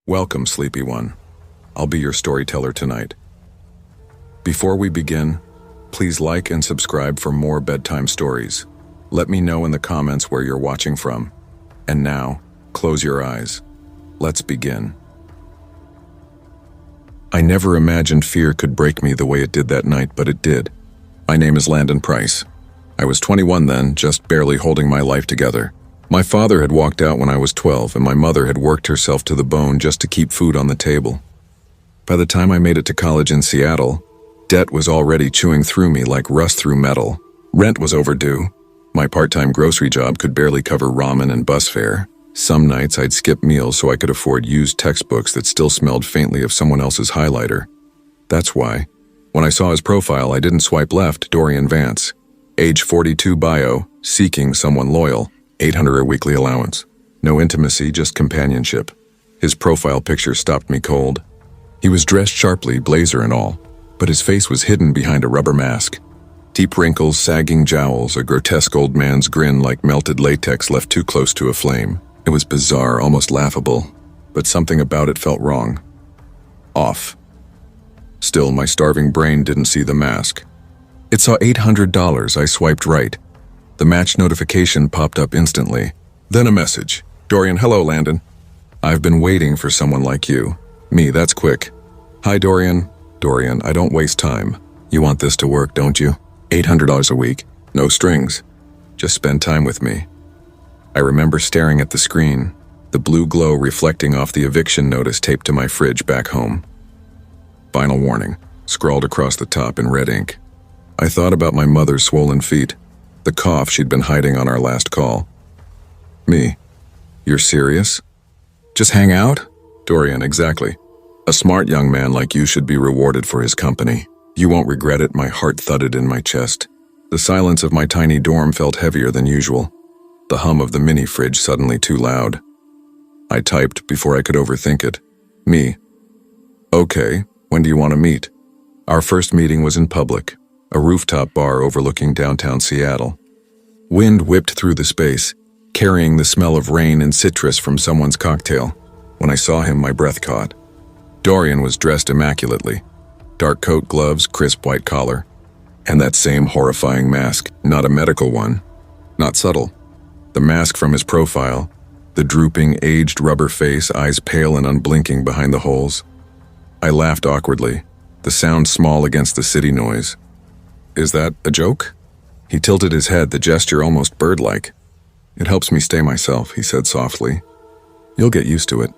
Welcome, sleepy one. I'll be your storyteller tonight. Before we begin, please like and subscribe for more bedtime stories. Let me know in the comments where you're watching from. And now, close your eyes. Let's begin. I never imagined fear could break me the way it did that night, but it did. My name is Landon Price. I was 21 then, just barely holding my life together. My father had walked out when I was 12, and my mother had worked herself to the bone just to keep food on the table. By the time I made it to college in Seattle, debt was already chewing through me like rust through metal. Rent was overdue. My part-time grocery job could barely cover ramen and bus fare. Some nights I'd skip meals so I could afford used textbooks that still smelled faintly of someone else's highlighter. That's why, when I saw his profile, I didn't swipe left. Dorian Vance, age 42 bio, seeking someone loyal. $800 a weekly allowance. No intimacy, just companionship. His profile picture stopped me cold. He was dressed sharply, blazer and all, but his face was hidden behind a rubber mask. Deep wrinkles, sagging jowls, a grotesque old man's grin like melted latex left too close to a flame. It was bizarre, almost laughable, but something about it felt wrong. Off. Still, my starving brain didn't see the mask. It saw $800. I swiped right. The match notification popped up instantly. Then a message. Dorian, hello, Landon. I've been waiting for someone like you. Me, that's quick. Hi, Dorian. Dorian, I don't waste time. You want this to work, don't you? $800 a week. No strings. Just spend time with me. I remember staring at the screen, the blue glow reflecting off the eviction notice taped to my fridge back home. Final warning, scrawled across the top in red ink. I thought about my mother's swollen feet. The cough she'd been hiding on our last call. Me. You're serious? Just hang out? Dorian, exactly. A smart young man like you should be rewarded for his company. You won't regret it. My heart thudded in my chest. The silence of my tiny dorm felt heavier than usual. The hum of the mini fridge suddenly too loud. I typed before I could overthink it. Me. Okay, when do you want to meet? Our first meeting was in public. A rooftop bar overlooking downtown Seattle. Wind whipped through the space, carrying the smell of rain and citrus from someone's cocktail. When I saw him, my breath caught. Dorian was dressed immaculately. Dark coat, gloves, crisp white collar. And that same horrifying mask, not a medical one. Not subtle. The mask from his profile, the drooping, aged rubber face, eyes pale and unblinking behind the holes. I laughed awkwardly, the sound small against the city noise. Is that a joke? He tilted his head, the gesture almost bird-like. It helps me stay myself, he said softly. You'll get used to it.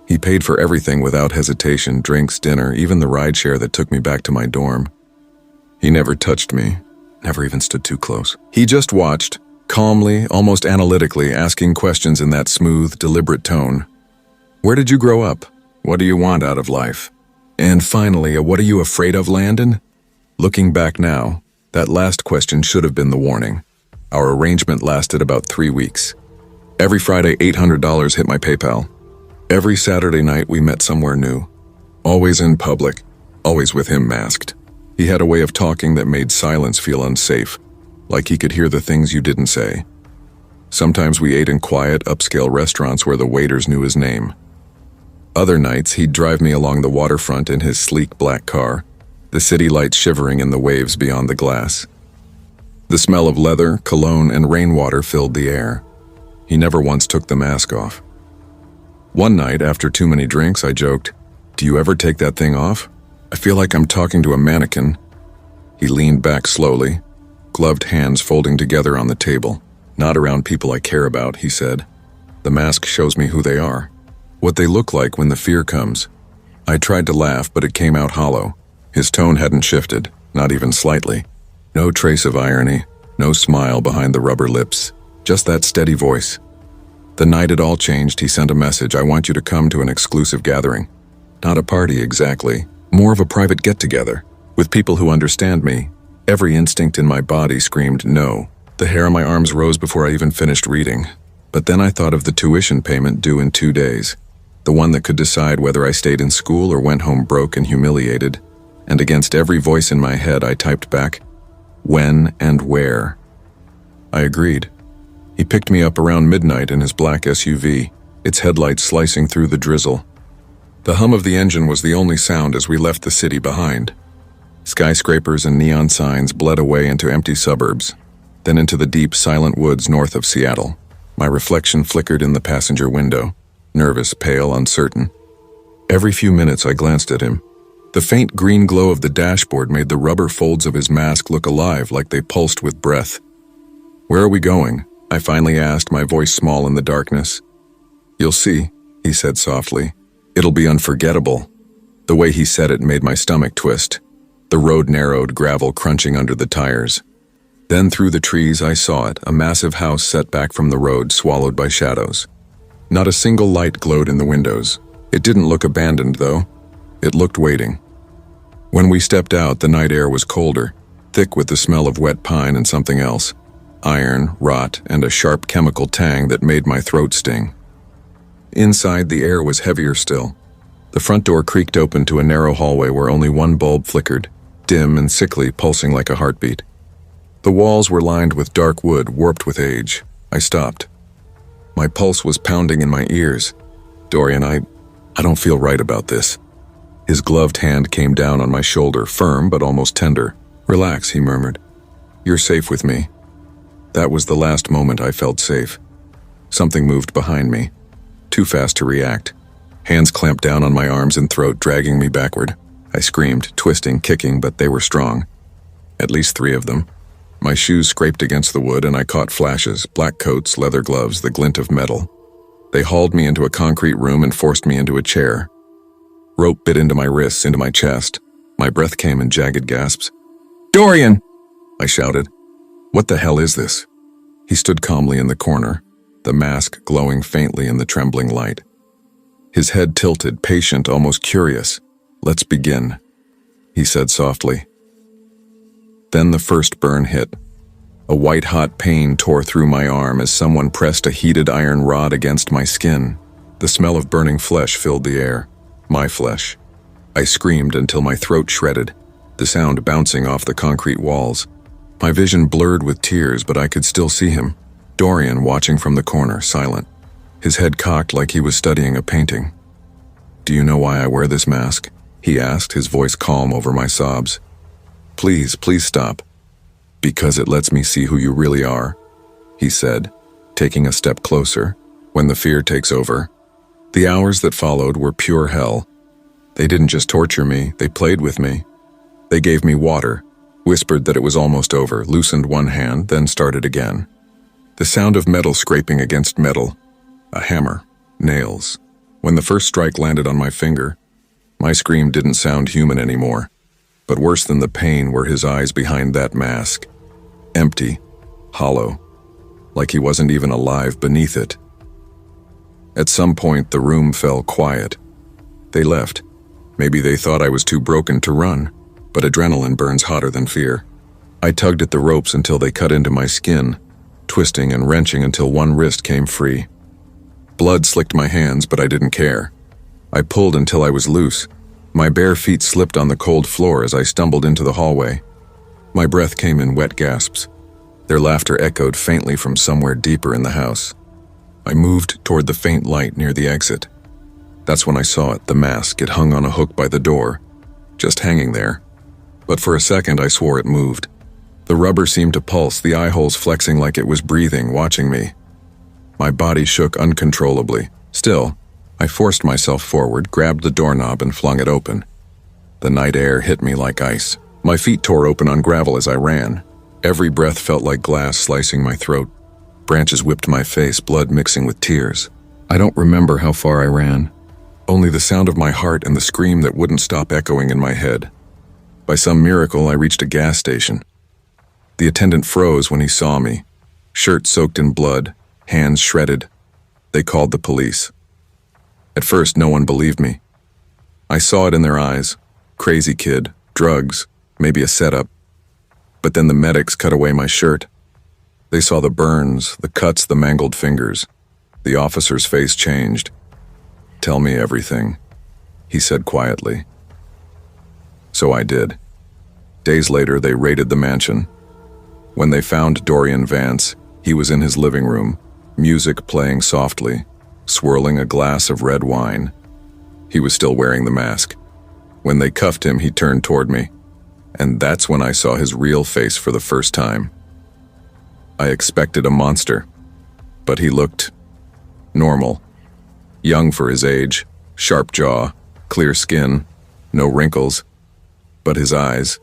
He paid for everything without hesitation, drinks, dinner, even the rideshare that took me back to my dorm. He never touched me, never even stood too close. He just watched, calmly, almost analytically, asking questions in that smooth, deliberate tone. Where did you grow up? What do you want out of life? And finally, what are you afraid of, Landon? Looking back now, that last question should have been the warning. Our arrangement lasted about 3 weeks. Every Friday, $800 hit my PayPal. Every Saturday night, we met somewhere new. Always in public, always with him masked. He had a way of talking that made silence feel unsafe, like he could hear the things you didn't say. Sometimes we ate in quiet, upscale restaurants where the waiters knew his name. Other nights, he'd drive me along the waterfront in his sleek black car, the city lights shivering in the waves beyond the glass. The smell of leather, cologne, and rainwater filled the air. He never once took the mask off. One night, after too many drinks, I joked, "Do you ever take that thing off? I feel like I'm talking to a mannequin." He leaned back slowly, gloved hands folding together on the table. "Not around people I care about," he said. "The mask shows me who they are, what they look like when the fear comes." I tried to laugh, but it came out hollow. His tone hadn't shifted, not even slightly. No trace of irony, no smile behind the rubber lips, just that steady voice. The night it all changed, he sent a message. "I want you to come to an exclusive gathering." Not a party exactly, more of a private get-together, with people who understand me. Every instinct in my body screamed no. The hair on my arms rose before I even finished reading. But then I thought of the tuition payment due in 2 days. The one that could decide whether I stayed in school or went home broke and humiliated. And against every voice in my head, I typed back, "When and where?" I agreed. He picked me up around midnight in his black SUV, its headlights slicing through the drizzle. The hum of the engine was the only sound as we left the city behind. Skyscrapers and neon signs bled away into empty suburbs, then into the deep, silent woods north of Seattle. My reflection flickered in the passenger window, nervous, pale, uncertain. Every few minutes I glanced at him. The faint green glow of the dashboard made the rubber folds of his mask look alive, like they pulsed with breath. "Where are we going?" I finally asked, my voice small in the darkness. "You'll see," he said softly. "It'll be unforgettable." The way he said it made my stomach twist. The road narrowed, gravel crunching under the tires. Then through the trees I saw it, a massive house set back from the road, swallowed by shadows. Not a single light glowed in the windows. It didn't look abandoned, though. It looked waiting. When we stepped out, the night air was colder, thick with the smell of wet pine and something else. Iron, rot, and a sharp chemical tang that made my throat sting. Inside, the air was heavier still. The front door creaked open to a narrow hallway where only one bulb flickered, dim and sickly, pulsing like a heartbeat. The walls were lined with dark wood, warped with age. I stopped. My pulse was pounding in my ears. "Dorian, I don't feel right about this." His gloved hand came down on my shoulder, firm but almost tender. "Relax," he murmured. "You're safe with me." That was the last moment I felt safe. Something moved behind me. Too fast to react. Hands clamped down on my arms and throat, dragging me backward. I screamed, twisting, kicking, but they were strong. At least 3 of them. My shoes scraped against the wood and I caught flashes, black coats, leather gloves, the glint of metal. They hauled me into a concrete room and forced me into a chair. Rope bit into my wrists, into my chest. My breath came in jagged gasps. "Dorian!" I shouted. "What the hell is this?" He stood calmly in the corner, the mask glowing faintly in the trembling light. His head tilted, patient, almost curious. "Let's begin," he said softly. Then the first burn hit. A white-hot pain tore through my arm as someone pressed a heated iron rod against my skin. The smell of burning flesh filled the air. My flesh. I screamed until my throat shredded, the sound bouncing off the concrete walls. My vision blurred with tears, but I could still see him. Dorian watching from the corner, silent. His head cocked like he was studying a painting. "Do you know why I wear this mask?" he asked, his voice calm over my sobs. Please stop." "Because it lets me see who you really are," he said, taking a step closer. "When the fear takes over." The hours that followed were pure hell. They didn't just torture me, they played with me. They gave me water, whispered that it was almost over, loosened one hand, then started again. The sound of metal scraping against metal. A hammer. Nails. When the first strike landed on my finger, my scream didn't sound human anymore. But worse than the pain were his eyes behind that mask. Empty. Hollow. Like he wasn't even alive beneath it. At some point, the room fell quiet. They left. Maybe they thought I was too broken to run, but adrenaline burns hotter than fear. I tugged at the ropes until they cut into my skin, twisting and wrenching until one wrist came free. Blood slicked my hands, but I didn't care. I pulled until I was loose. My bare feet slipped on the cold floor as I stumbled into the hallway. My breath came in wet gasps. Their laughter echoed faintly from somewhere deeper in the house. I moved toward the faint light near the exit. That's when I saw it, the mask. It hung on a hook by the door, just hanging there. But for a second I swore it moved. The rubber seemed to pulse, the eye holes flexing like it was breathing, watching me. My body shook uncontrollably. Still, I forced myself forward, grabbed the doorknob and flung it open. The night air hit me like ice. My feet tore open on gravel as I ran. Every breath felt like glass slicing my throat. Branches whipped my face, blood mixing with tears. I don't remember how far I ran. Only the sound of my heart and the scream that wouldn't stop echoing in my head. By some miracle, I reached a gas station. The attendant froze when he saw me. Shirt soaked in blood, hands shredded. They called the police. At first, no one believed me. I saw it in their eyes. Crazy kid, drugs, maybe a setup. But then the medics cut away my shirt. They saw the burns, the cuts, the mangled fingers. The officer's face changed. "Tell me everything," he said quietly. So I did. Days later, they raided the mansion. When they found Dorian Vance, he was in his living room, music playing softly, swirling a glass of red wine. He was still wearing the mask. When they cuffed him, he turned toward me, and that's when I saw his real face for the first time. I expected a monster, but he looked normal. Young for his age, sharp jaw, clear skin, no wrinkles. But his eyes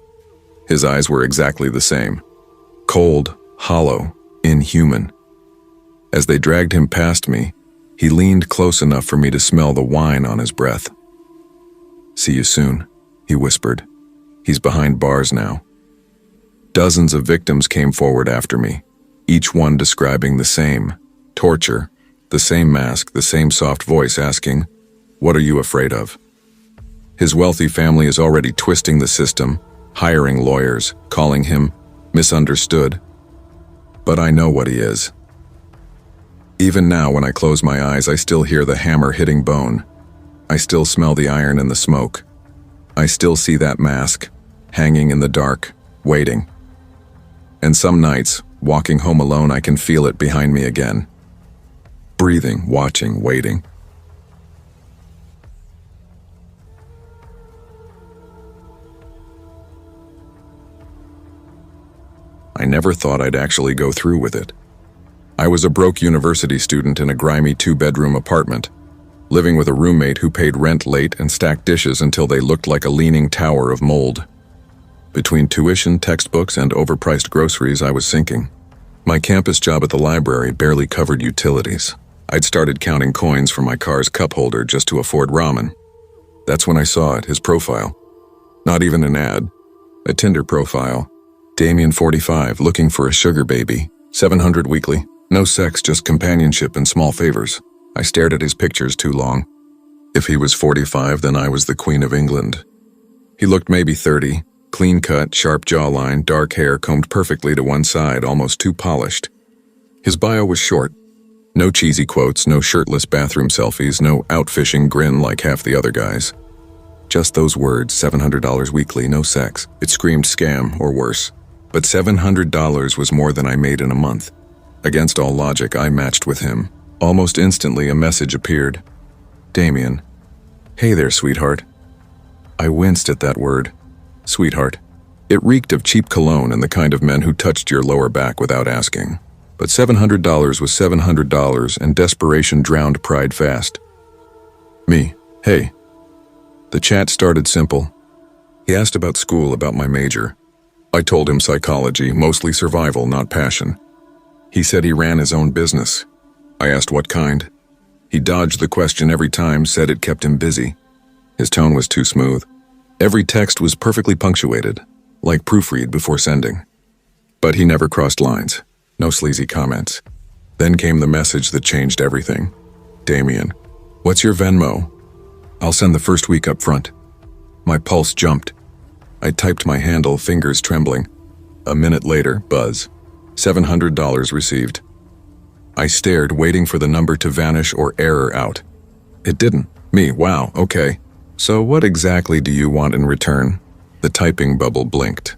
were exactly the same. Cold, hollow, inhuman. As they dragged him past me, he leaned close enough for me to smell the wine on his breath. "See you soon," he whispered. "He's behind bars now." Dozens of victims came forward after me, each one describing the same torture, the same mask, the same soft voice asking, "What are you afraid of?" His wealthy family is already twisting the system, hiring lawyers, calling him misunderstood. But I know what he is. Even now, when I close my eyes, I still hear the hammer hitting bone. I still smell the iron in the smoke. I still see that mask, hanging in the dark, waiting. And some nights, walking home alone, I can feel it behind me again. Breathing, watching, waiting. I never thought I'd actually go through with it. I was a broke university student in a grimy 2-bedroom apartment, living with a roommate who paid rent late and stacked dishes until they looked like a leaning tower of mold. Between tuition, textbooks, and overpriced groceries, I was sinking. My campus job at the library barely covered utilities. I'd started counting coins from my car's cup holder just to afford ramen. That's when I saw it, his profile. Not even an ad. A Tinder profile. Damien 45, looking for a sugar baby. 700 weekly. No sex, just companionship and small favors. I stared at his pictures too long. If he was 45, then I was the Queen of England. He looked maybe 30, clean-cut, sharp jawline, dark hair combed perfectly to one side, almost too polished. His bio was short. No cheesy quotes, no shirtless bathroom selfies, no out-fishing grin like half the other guys. Just those words, $700 weekly, no sex. It screamed scam, or worse. But $700 was more than I made in a month. Against all logic, I matched with him. Almost instantly, a message appeared. "Damien. Hey there, sweetheart." I winced at that word. Sweetheart. It reeked of cheap cologne and the kind of men who touched your lower back without asking. But $700 was $700, and desperation drowned pride fast. Me. Hey. The chat started simple. He asked about school, about my major. I told him psychology, mostly survival, not passion. He said he ran his own business. I asked what kind. He dodged the question every time, said it kept him busy. His tone was too smooth. Every text was perfectly punctuated, like proofread before sending. But he never crossed lines. No sleazy comments. Then came the message that changed everything. "Damien, what's your Venmo? I'll send the first week up front." My pulse jumped. I typed my handle, fingers trembling. A minute later, buzz. $700 received. I stared, waiting for the number to vanish or error out. It didn't. Me, wow, okay. So what exactly do you want in return? The typing bubble blinked.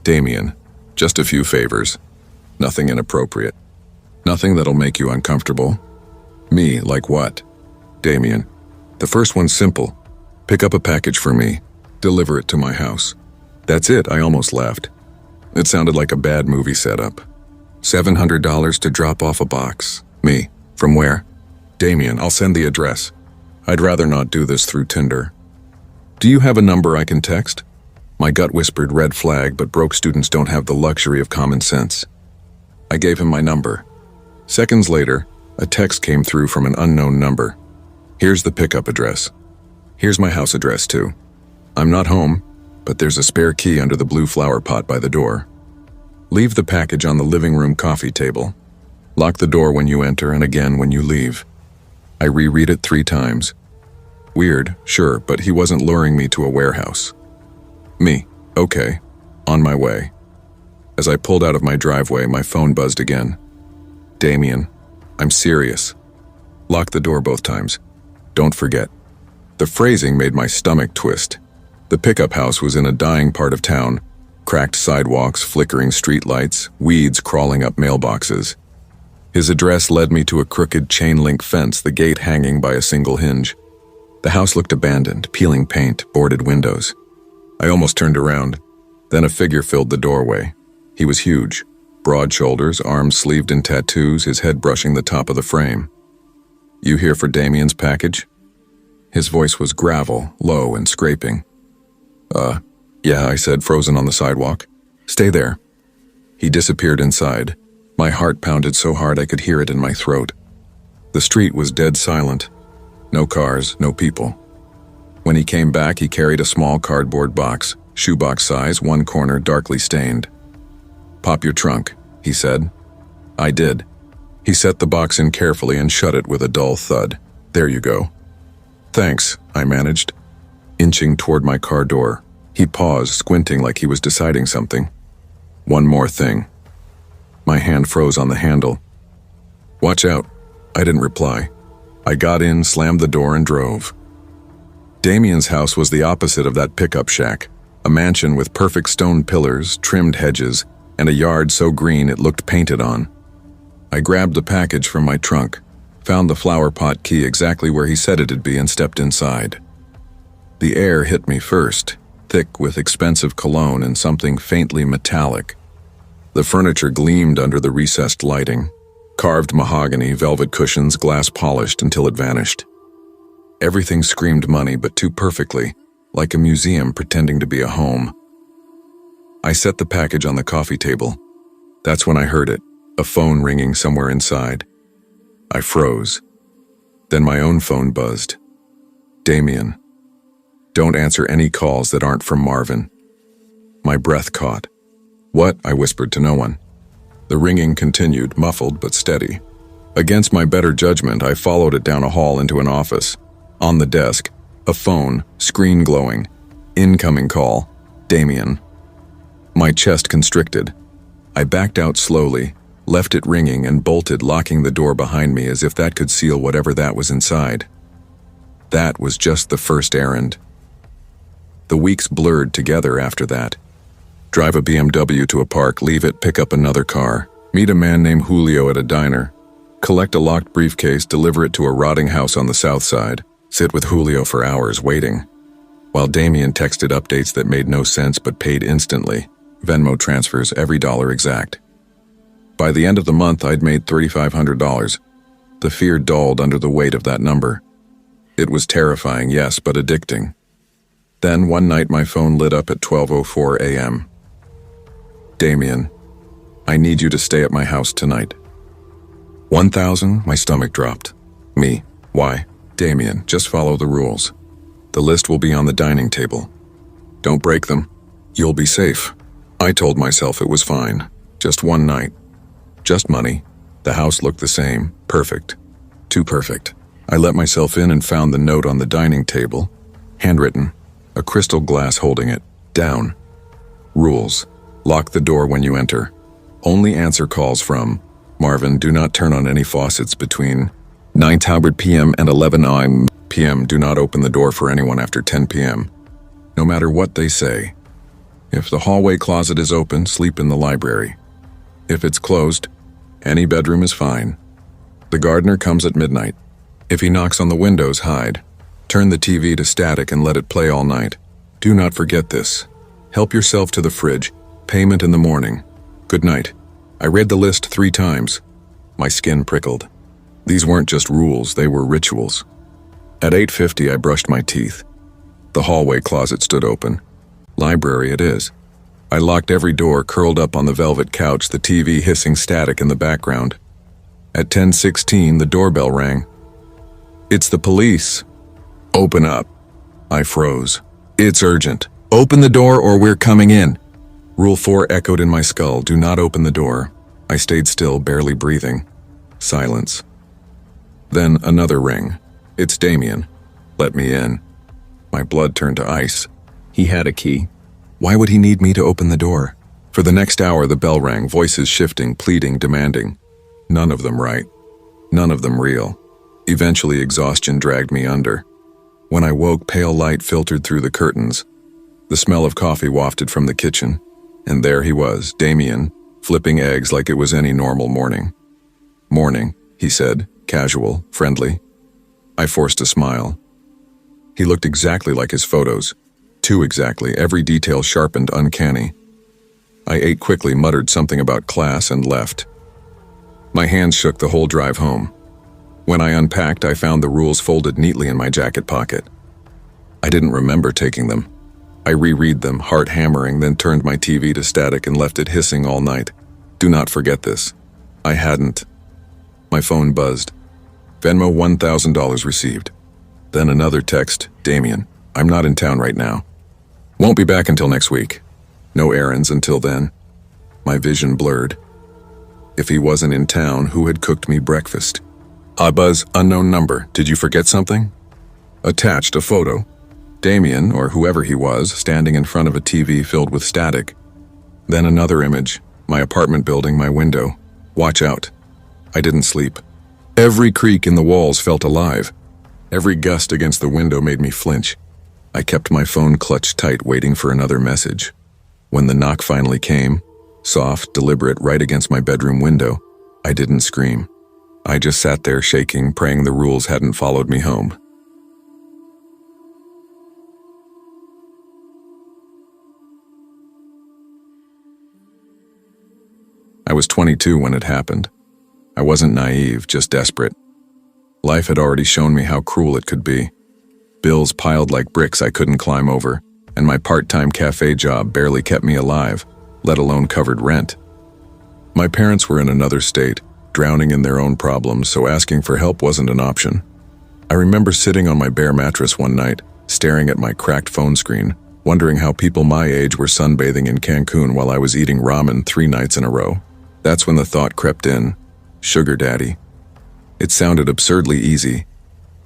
Damien, just a few favors. Nothing inappropriate. Nothing that'll make you uncomfortable. Me, like what? Damien, the first one's simple. Pick up a package for me. Deliver it to my house. That's it, I almost laughed. It sounded like a bad movie setup. $700 to drop off a box. Me, from where? Damien, I'll send the address. I'd rather not do this through Tinder. Do you have a number I can text? My gut whispered red flag, but broke students don't have the luxury of common sense. I gave him my number. Seconds later, a text came through from an unknown number. Here's the pickup address. Here's my house address too. I'm not home, but there's a spare key under the blue flower pot by the door. Leave the package on the living room coffee table. Lock the door when you enter and again when you leave. I reread it 3 times. Weird, sure, but he wasn't luring me to a warehouse. Me, okay, on my way. As I pulled out of my driveway, my phone buzzed again. Damien, I'm serious. Lock the door both times. Don't forget. The phrasing made my stomach twist. The pickup house was in a dying part of town. Cracked sidewalks, flickering streetlights, weeds crawling up mailboxes. His address led me to a crooked chain-link fence, the gate hanging by a single hinge. The house looked abandoned, peeling paint, boarded windows. I almost turned around. Then a figure filled the doorway. He was huge, broad shoulders, arms sleeved in tattoos, his head brushing the top of the frame. "You here for Damien's package?" His voice was gravel, low and scraping. Yeah, I said, frozen on the sidewalk. "Stay there." He disappeared inside. My heart pounded so hard I could hear it in my throat. The street was dead silent. No cars, no people. When he came back, he carried a small cardboard box, shoebox size, one corner darkly stained. "Pop your trunk," he said. I did. He set the box in carefully and shut it with a dull thud. "There you go." "Thanks," I managed. Inching toward my car door, he paused, squinting like he was deciding something. "One more thing." My hand froze on the handle. "Watch out." I didn't reply. I got in, slammed the door, and drove. Damien's house was the opposite of that pickup shack, a mansion with perfect stone pillars, trimmed hedges, and a yard so green it looked painted on. I grabbed the package from my trunk, found the flower pot key exactly where he said it'd be, and stepped inside. The air hit me first, thick with expensive cologne and something faintly metallic. The furniture gleamed under the recessed lighting. Carved mahogany, velvet cushions, glass polished until it vanished. Everything screamed money, but too perfectly, like a museum pretending to be a home. I set the package on the coffee table. That's when I heard it, a phone ringing somewhere inside. I froze. Then my own phone buzzed. "Damien. Don't answer any calls that aren't from Marvin." My breath caught. "What?" I whispered to no one. The ringing continued, muffled but steady. Against my better judgment, I followed it down a hall into an office. On the desk, a phone, screen glowing. Incoming call. Damien. My chest constricted. I backed out slowly, left it ringing, and bolted, locking the door behind me as if that could seal whatever that was inside. That was just the first errand. The weeks blurred together after that. Drive a BMW to a park, leave it, pick up another car, meet a man named Julio at a diner, collect a locked briefcase, deliver it to a rotting house on the south side, sit with Julio for hours waiting, while Damien texted updates that made no sense but paid instantly, Venmo transfers every dollar exact. By the end of the month, I'd made $3,500. The fear dulled under the weight of that number. It was terrifying, yes, but addicting. Then one night my phone lit up at 12:04 a.m. "Damien, I need you to stay at my house tonight." 1,000, my stomach dropped. Me, why? "Damien, just follow the rules. The list will be on the dining table. Don't break them. You'll be safe." I told myself it was fine. Just one night. Just money. The house looked the same. Perfect. Too perfect. I let myself in and found the note on the dining table. Handwritten. A crystal glass holding it. Down. Rules. Lock the door when you enter. Only answer calls from Marvin. Do not turn on any faucets between 9 p.m. and 11 p.m. Do not open the door for anyone after 10 p.m. No matter what they say. If the hallway closet is open, sleep in the library. If it's closed, any bedroom is fine. The gardener comes at midnight. If he knocks on the windows, hide. Turn the TV to static and let it play all night. Do not forget this. Help yourself to the fridge. Payment in the morning. Good night. I read the list 3 times. My skin prickled. These weren't just rules, they were rituals. At 8:50, I brushed my teeth. The hallway closet stood open. Library it is. I locked every door, curled up on the velvet couch, the TV hissing static in the background. At 10:16, the doorbell rang. "It's the police." "Open up." I froze. "It's urgent. Open the door or we're coming in." Rule 4 echoed in my skull. Do not open the door. I stayed still, barely breathing. Silence. Then another ring. "It's Damien. Let me in." My blood turned to ice. He had a key. Why would he need me to open the door? For the next hour, the bell rang, voices shifting, pleading, demanding. None of them right. None of them real. Eventually, exhaustion dragged me under. When I woke, pale light filtered through the curtains. The smell of coffee wafted from the kitchen. And there he was, Damien, flipping eggs like it was any normal morning. "Morning," he said, casual, friendly. I forced a smile. He looked exactly like his photos. Too exactly, every detail sharp and uncanny. I ate quickly, muttered something about class, and left. My hands shook the whole drive home. When I unpacked, I found the rules folded neatly in my jacket pocket. I didn't remember taking them. I reread them, heart hammering, then turned my TV to static and left it hissing all night. Do not forget this. I hadn't. My phone buzzed. Venmo $1,000 received. Then another text, Damien, I'm not in town right now. Won't be back until next week. No errands until then. My vision blurred. If he wasn't in town, who had cooked me breakfast? Buzz, unknown number, did you forget something? Attached a photo. Damien, or whoever he was, standing in front of a TV filled with static. Then another image, my apartment building, my window. Watch out. I didn't sleep. Every creak in the walls felt alive. Every gust against the window made me flinch. I kept my phone clutched tight, waiting for another message. When the knock finally came, soft, deliberate, right against my bedroom window, I didn't scream. I just sat there shaking, praying the rules hadn't followed me home. I was 22 when it happened. I wasn't naive, just desperate. Life had already shown me how cruel it could be. Bills piled like bricks I couldn't climb over, and my part-time cafe job barely kept me alive, let alone covered rent. My parents were in another state, drowning in their own problems, so asking for help wasn't an option. I remember sitting on my bare mattress one night, staring at my cracked phone screen, wondering how people my age were sunbathing in Cancun while I was eating ramen 3 nights in a row. That's when the thought crept in. Sugar daddy. It sounded absurdly easy.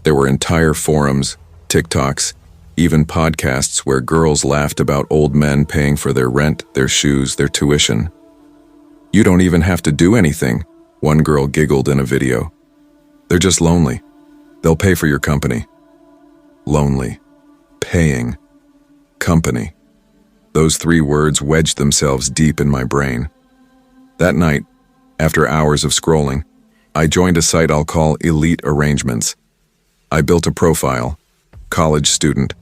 There were entire forums, TikToks, even podcasts where girls laughed about old men paying for their rent, their shoes, their tuition. You don't even have to do anything, one girl giggled in a video. They're just lonely. They'll pay for your company. Lonely. Paying. Company. Those 3 words wedged themselves deep in my brain. That night, after hours of scrolling, I joined a site I'll call Elite Arrangements. I built a profile. College student.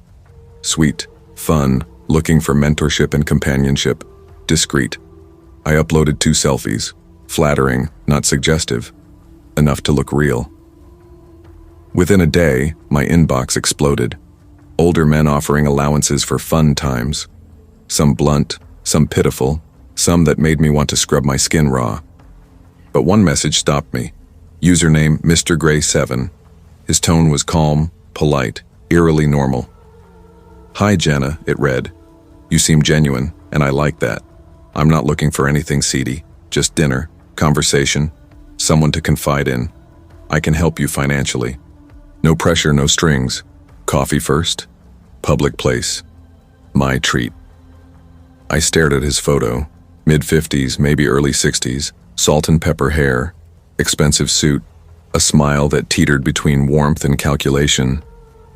Sweet. Fun. Looking for mentorship and companionship. Discreet. I uploaded 2 selfies. Flattering, not suggestive. Enough to look real. Within a day, my inbox exploded. Older men offering allowances for fun times. Some blunt, some pitiful, some that made me want to scrub my skin raw. But one message stopped me. Username Mr. Gray 7. His tone was calm, polite, eerily normal. Hi Jenna, it read. You seem genuine, and I like that. I'm not looking for anything seedy, just dinner, conversation, someone to confide in. I can help you financially. No pressure, no strings. Coffee first. Public place. My treat. I stared at his photo. Mid-50s, maybe early 60s, salt and pepper hair, expensive suit, a smile that teetered between warmth and calculation.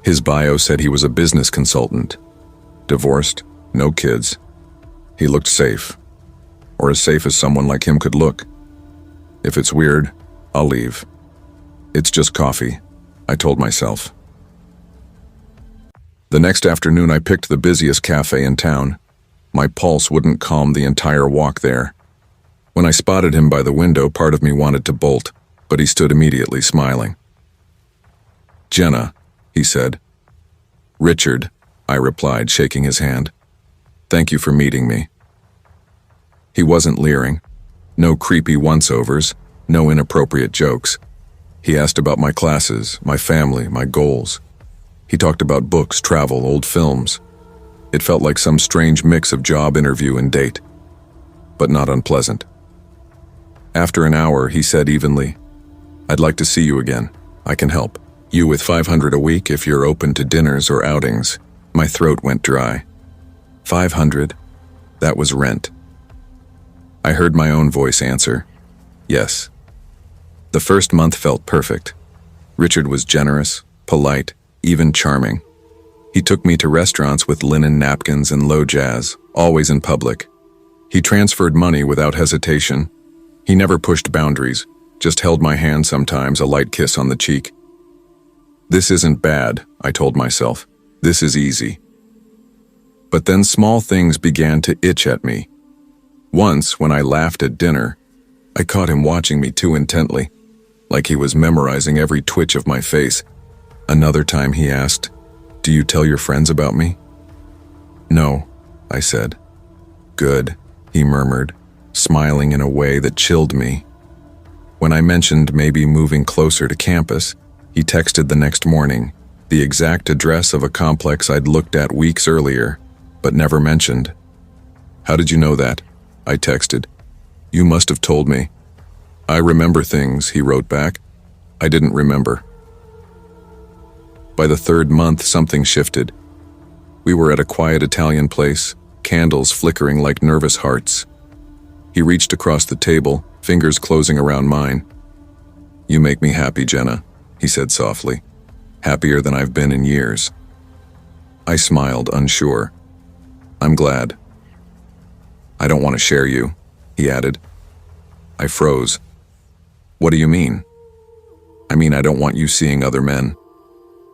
His bio said he was a business consultant. Divorced, no kids. He looked safe. Or as safe as someone like him could look. If it's weird, I'll leave. It's just coffee, I told myself. The next afternoon I picked the busiest cafe in town. My pulse wouldn't calm the entire walk there. When I spotted him by the window, part of me wanted to bolt, but he stood immediately, smiling. Jenna, he said. Richard, I replied, shaking his hand. Thank you for meeting me. He wasn't leering. No creepy once-overs, no inappropriate jokes. He asked about my classes, my family, my goals. He talked about books, travel, old films. It felt like some strange mix of job interview and date, but not unpleasant. After an hour, he said evenly, I'd like to see you again. I can help. You with $500 a week if you're open to dinners or outings. My throat went dry. $500? That was rent. I heard my own voice answer, yes. The first month felt perfect. Richard was generous, polite, even charming. He took me to restaurants with linen napkins and low jazz, always in public. He transferred money without hesitation. He never pushed boundaries, just held my hand sometimes, a light kiss on the cheek. This isn't bad, I told myself. This is easy. But then small things began to itch at me. Once, when I laughed at dinner, I caught him watching me too intently, like he was memorizing every twitch of my face. Another time he asked, "Do you tell your friends about me?" "No," I said. "Good," he murmured, smiling in a way that chilled me. When I mentioned maybe moving closer to campus, he texted the next morning, the exact address of a complex I'd looked at weeks earlier, but never mentioned. "How did you know that?" I texted. "You must have told me." "I remember things," he wrote back. I didn't remember. By the third month, something shifted. We were at a quiet Italian place, candles flickering like nervous hearts. He reached across the table, fingers closing around mine. "You make me happy, Jenna," he said softly. "Happier than I've been in years." I smiled, unsure. "I'm glad." "I don't want to share you," he added. I froze. "What do you mean?" "I mean, I don't want you seeing other men.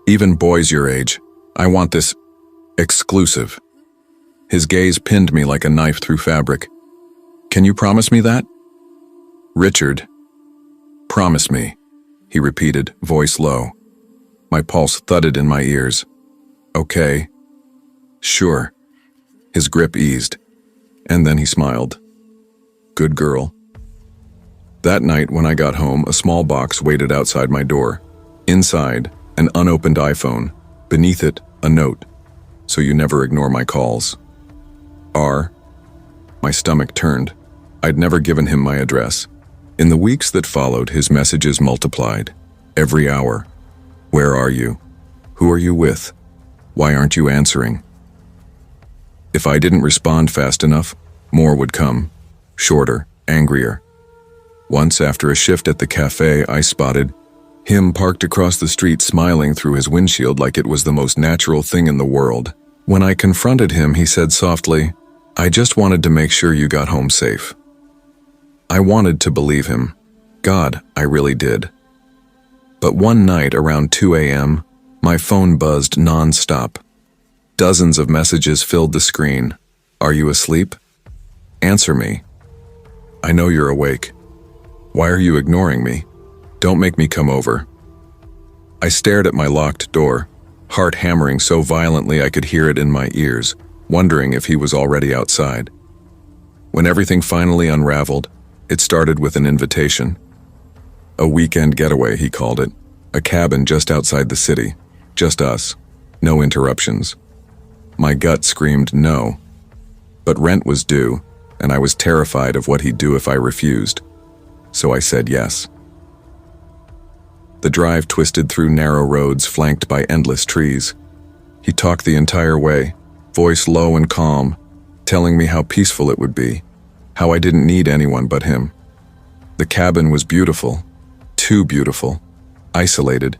Even boys your age. I want this exclusive." His gaze pinned me like a knife through fabric. "Can you promise me that?" "Richard, promise me," he repeated, voice low. My pulse thudded in my ears. "Okay. Sure." His grip eased, and then he smiled. "Good girl." That night when I got home, a small box waited outside my door. Inside, an unopened iPhone. Beneath it, a note. "So you never ignore my calls." R. My stomach turned. I'd never given him my address. In the weeks that followed, his messages multiplied. Every hour. "Where are you? Who are you with? Why aren't you answering?" If I didn't respond fast enough, more would come. Shorter, angrier. Once, after a shift at the cafe, I spotted him parked across the street, smiling through his windshield like it was the most natural thing in the world. When I confronted him, he said softly, "I just wanted to make sure you got home safe." I wanted to believe him. God, I really did. But one night around 2 a.m., my phone buzzed non-stop. Dozens of messages filled the screen. "Are you asleep? Answer me. I know you're awake. Why are you ignoring me? Don't make me come over." I stared at my locked door, heart hammering so violently I could hear it in my ears, wondering if he was already outside. When everything finally unraveled, it started with an invitation. A weekend getaway, he called it. A cabin just outside the city. Just us. No interruptions. My gut screamed no. But rent was due, and I was terrified of what he'd do if I refused. So I said yes. The drive twisted through narrow roads flanked by endless trees. He talked the entire way, voice low and calm, telling me how peaceful it would be, how I didn't need anyone but him. The cabin was beautiful, too beautiful, isolated,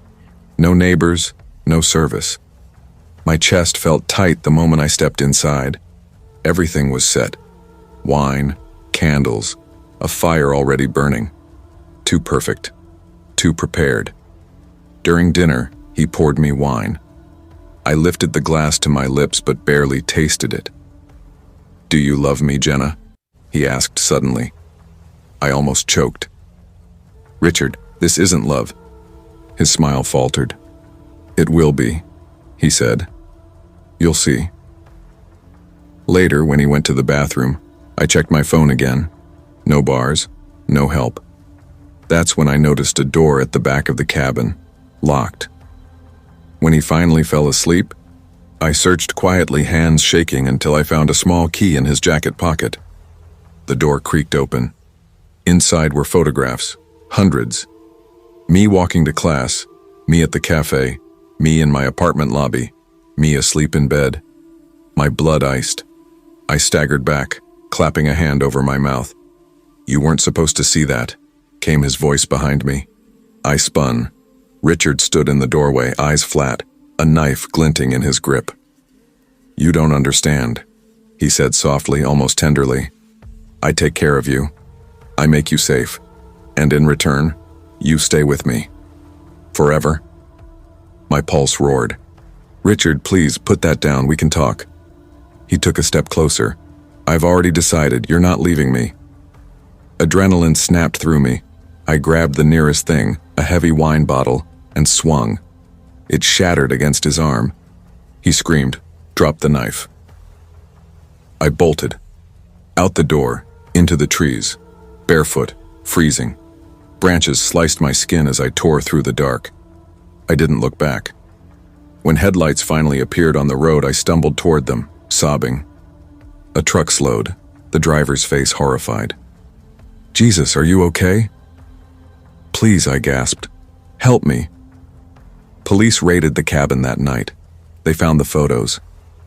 no neighbors, no service. My chest felt tight the moment I stepped inside. Everything was set. Wine, candles, a fire already burning. Too perfect, too prepared. During dinner, he poured me wine. I lifted the glass to my lips but barely tasted it. "Do you love me, Jenna?" he asked suddenly. I almost choked. "Richard, this isn't love." His smile faltered. "It will be," he said. "You'll see." Later, when he went to the bathroom, I checked my phone again. No bars, no help. That's when I noticed a door at the back of the cabin, locked. When he finally fell asleep, I searched quietly, hands shaking, until I found a small key in his jacket pocket. The door creaked open. Inside were photographs, hundreds. Me walking to class, me at the cafe, me in my apartment lobby, me asleep in bed. My blood iced. I staggered back, clapping a hand over my mouth. "You weren't supposed to see that," came his voice behind me. I spun. Richard stood in the doorway, eyes flat, a knife glinting in his grip. "You don't understand," he said softly, almost tenderly. "I take care of you. I make you safe. And in return, you stay with me. Forever." My pulse roared. Richard, please, put that down, we can talk. He took a step closer. I've already decided, you're not leaving me. Adrenaline snapped through me. I grabbed the nearest thing, a heavy wine bottle, and swung. It shattered against his arm. He screamed, dropped the knife. I bolted. Out the door, into the trees, barefoot, freezing. Branches sliced my skin as I tore through the dark. I didn't look back. When headlights finally appeared on the road, I stumbled toward them, sobbing. A truck slowed, the driver's face horrified. Jesus, are you okay? Please, I gasped. Help me. Police raided the cabin that night. They found the photos.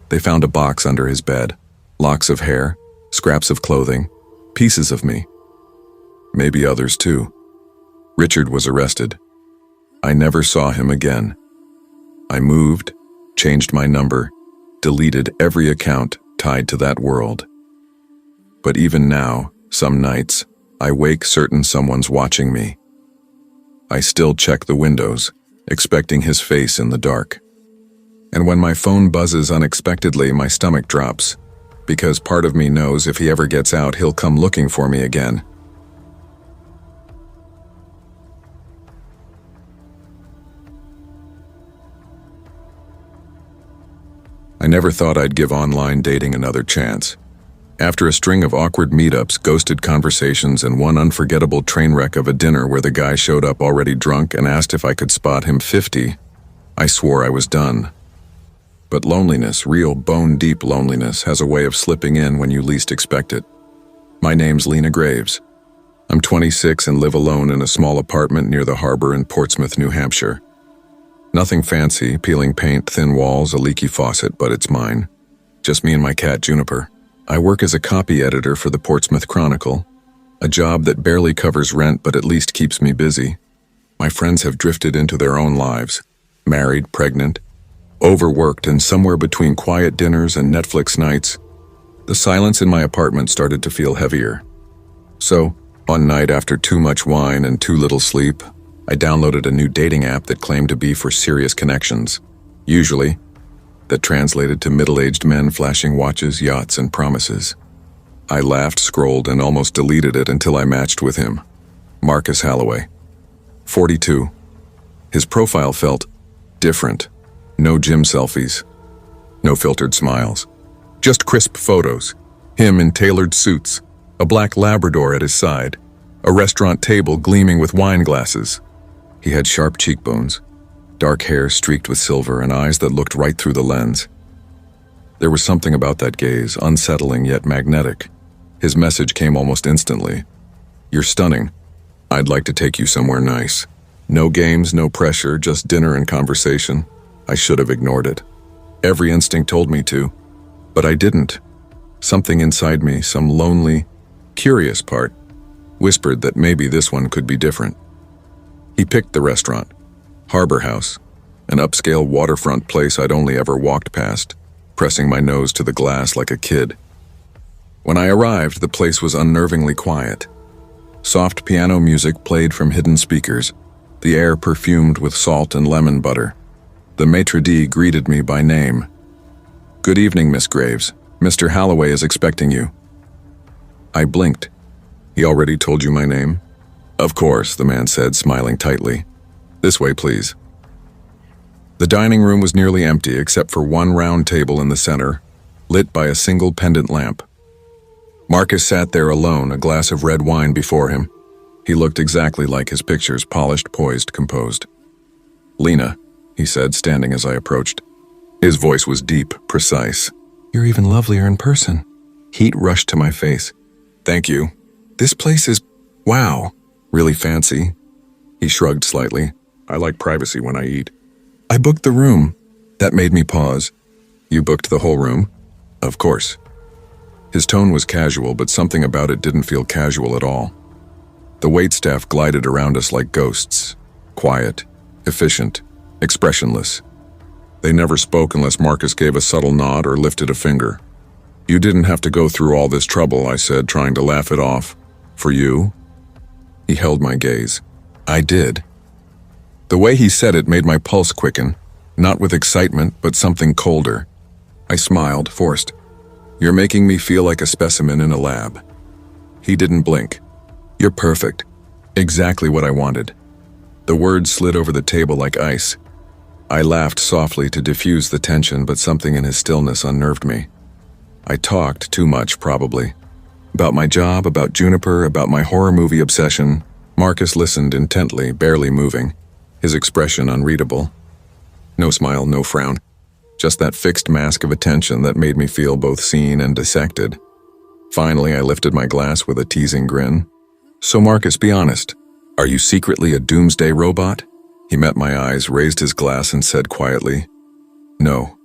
They found a box under his bed, locks of hair, scraps of clothing, pieces of me. Maybe others too. Richard was arrested. I never saw him again. I moved, changed my number, deleted every account tied to that world. But even now, some nights, I wake certain someone's watching me. I still check the windows, expecting his face in the dark. And when my phone buzzes unexpectedly, my stomach drops, because part of me knows if he ever gets out, he'll come looking for me again. I never thought I'd give online dating another chance. After a string of awkward meetups, ghosted conversations, and one unforgettable train wreck of a dinner where the guy showed up already drunk and asked if I could spot him 50, I swore I was done. But loneliness, real bone-deep loneliness, has a way of slipping in when you least expect it. My name's Lena Graves. I'm 26 and live alone in a small apartment near the harbor in Portsmouth, New Hampshire. Nothing fancy, peeling paint, thin walls, a leaky faucet, but it's mine. Just me and my cat, Juniper. I work as a copy editor for the Portsmouth Chronicle, a job that barely covers rent but at least keeps me busy. My friends have drifted into their own lives, married, pregnant, overworked, and somewhere between quiet dinners and Netflix nights, the silence in my apartment started to feel heavier. So, one night after too much wine and too little sleep, I downloaded a new dating app that claimed to be for serious connections, usually, that translated to middle-aged men flashing watches, yachts, and promises. I laughed, scrolled, and almost deleted it until I matched with him. Marcus Holloway. 42. His profile felt different. No gym selfies. No filtered smiles. Just crisp photos. Him in tailored suits. A black Labrador at his side. A restaurant table gleaming with wine glasses. He had sharp cheekbones, dark hair streaked with silver, and eyes that looked right through the lens. There was something about that gaze, unsettling yet magnetic. His message came almost instantly. You're stunning. I'd like to take you somewhere nice. No games, no pressure, just dinner and conversation. I should have ignored it. Every instinct told me to, but I didn't. Something inside me, some lonely, curious part, whispered that maybe this one could be different. He picked the restaurant, Harbor House, an upscale waterfront place I'd only ever walked past, pressing my nose to the glass like a kid. When I arrived, the place was unnervingly quiet. Soft piano music played from hidden speakers, the air perfumed with salt and lemon butter. The maitre d' greeted me by name. Good evening, Miss Graves. Mr. Holloway is expecting you. I blinked. He already told you my name? Of course, the man said, smiling tightly. This way, please. The dining room was nearly empty except for one round table in the center, lit by a single pendant lamp. Marcus sat there alone, a glass of red wine before him. He looked exactly like his pictures, polished, poised, composed. Lena, he said, standing as I approached. His voice was deep, precise. You're even lovelier in person. Heat rushed to my face. Thank you. This place is, wow, really fancy. He shrugged slightly. I like privacy when I eat. I booked the room. That made me pause. You booked the whole room? Of course. His tone was casual, but something about it didn't feel casual at all. The waitstaff glided around us like ghosts. Quiet, efficient, expressionless. They never spoke unless Marcus gave a subtle nod or lifted a finger. You didn't have to go through all this trouble, I said, trying to laugh it off. For you? He held my gaze. I did. The way he said it made my pulse quicken. Not with excitement, but something colder. I smiled, forced. "You're making me feel like a specimen in a lab." He didn't blink. "You're perfect. Exactly what I wanted." The words slid over the table like ice. I laughed softly to diffuse the tension, but something in his stillness unnerved me. I talked too much, probably. About my job, about Juniper, about my horror movie obsession. Marcus listened intently, barely moving, his expression unreadable. No smile, no frown. Just that fixed mask of attention that made me feel both seen and dissected. Finally, I lifted my glass with a teasing grin. "So Marcus, be honest. Are you secretly a doomsday robot?" He met my eyes, raised his glass, and said quietly, "No,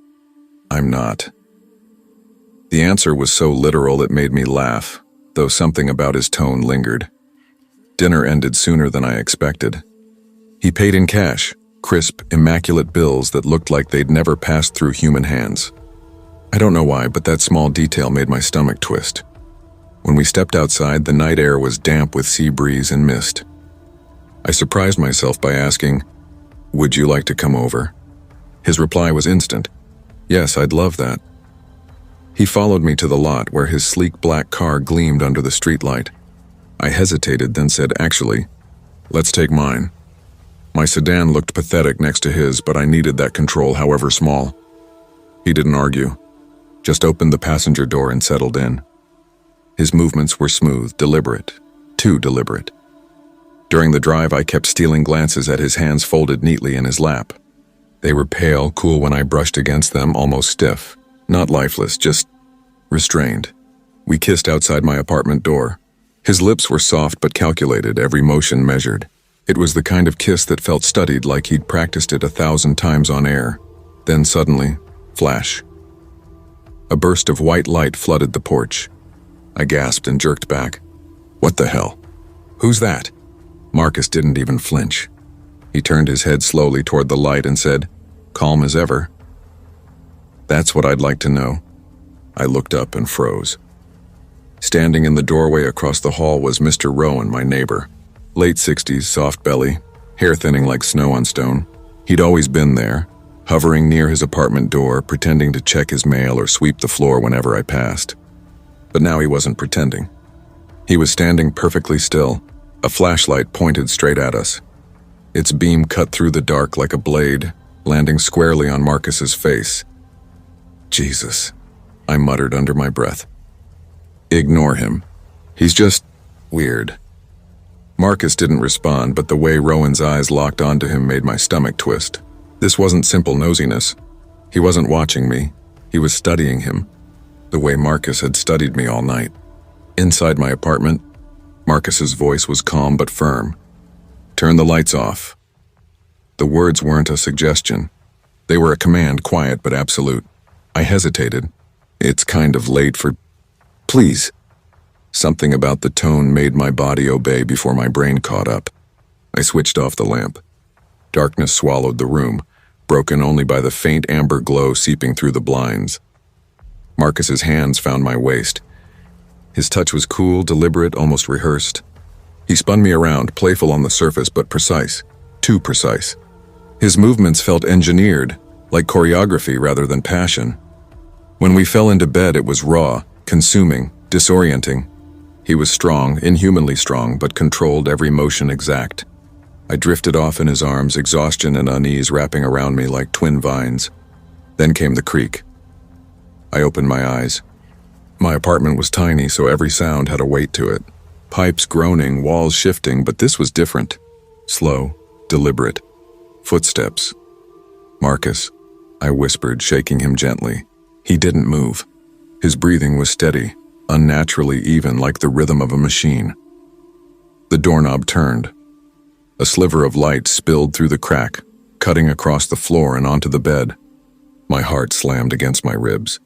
I'm not." The answer was so literal it made me laugh, though something about his tone lingered. Dinner ended sooner than I expected. He paid in cash, crisp, immaculate bills that looked like they'd never passed through human hands. I don't know why, but that small detail made my stomach twist. When we stepped outside, the night air was damp with sea breeze and mist. I surprised myself by asking, "Would you like to come over?" His reply was instant. "Yes, I'd love that." He followed me to the lot where his sleek black car gleamed under the streetlight. I hesitated, then said, "Actually, let's take mine." My sedan looked pathetic next to his, but I needed that control, however small. He didn't argue, just opened the passenger door and settled in. His movements were smooth, deliberate, too deliberate. During the drive, I kept stealing glances at his hands folded neatly in his lap. They were pale, cool when I brushed against them, almost stiff. Not lifeless, just restrained. We kissed outside my apartment door. His lips were soft but calculated, every motion measured. It was the kind of kiss that felt studied, like he'd practiced it 1,000 times on air. Then suddenly, flash. A burst of white light flooded the porch. I gasped and jerked back. "What the hell? Who's that?" Marcus didn't even flinch. He turned his head slowly toward the light and said, calm as ever, "That's what I'd like to know." I looked up and froze. Standing in the doorway across the hall was Mr. Rowan, my neighbor. Late 60s, soft belly, hair thinning like snow on stone. He'd always been there, hovering near his apartment door, pretending to check his mail or sweep the floor whenever I passed. But now he wasn't pretending. He was standing perfectly still, a flashlight pointed straight at us. Its beam cut through the dark like a blade, landing squarely on Marcus's face. "Jesus," I muttered under my breath. "Ignore him. He's just weird." Marcus didn't respond, but the way Rowan's eyes locked onto him made my stomach twist. This wasn't simple nosiness. He wasn't watching me. He was studying him, the way Marcus had studied me all night. Inside my apartment, Marcus's voice was calm but firm. "Turn the lights off." The words weren't a suggestion. They were a command, quiet but absolute. I hesitated. "It's kind of late for—" "Please." Something about the tone made my body obey before my brain caught up. I switched off the lamp. Darkness swallowed the room, broken only by the faint amber glow seeping through the blinds. Marcus's hands found my waist. His touch was cool, deliberate, almost rehearsed. He spun me around, playful on the surface but precise. Too precise. His movements felt engineered, like choreography rather than passion. When we fell into bed, it was raw, consuming, disorienting. He was strong, inhumanly strong, but controlled every motion exact. I drifted off in his arms, exhaustion and unease wrapping around me like twin vines. Then came the creak. I opened my eyes. My apartment was tiny, so every sound had a weight to it. Pipes groaning, walls shifting, but this was different. Slow, deliberate. Footsteps. "Marcus," I whispered, shaking him gently. He didn't move. His breathing was steady, unnaturally even, like the rhythm of a machine. The doorknob turned. A sliver of light spilled through the crack, cutting across the floor and onto the bed. My heart slammed against my ribs.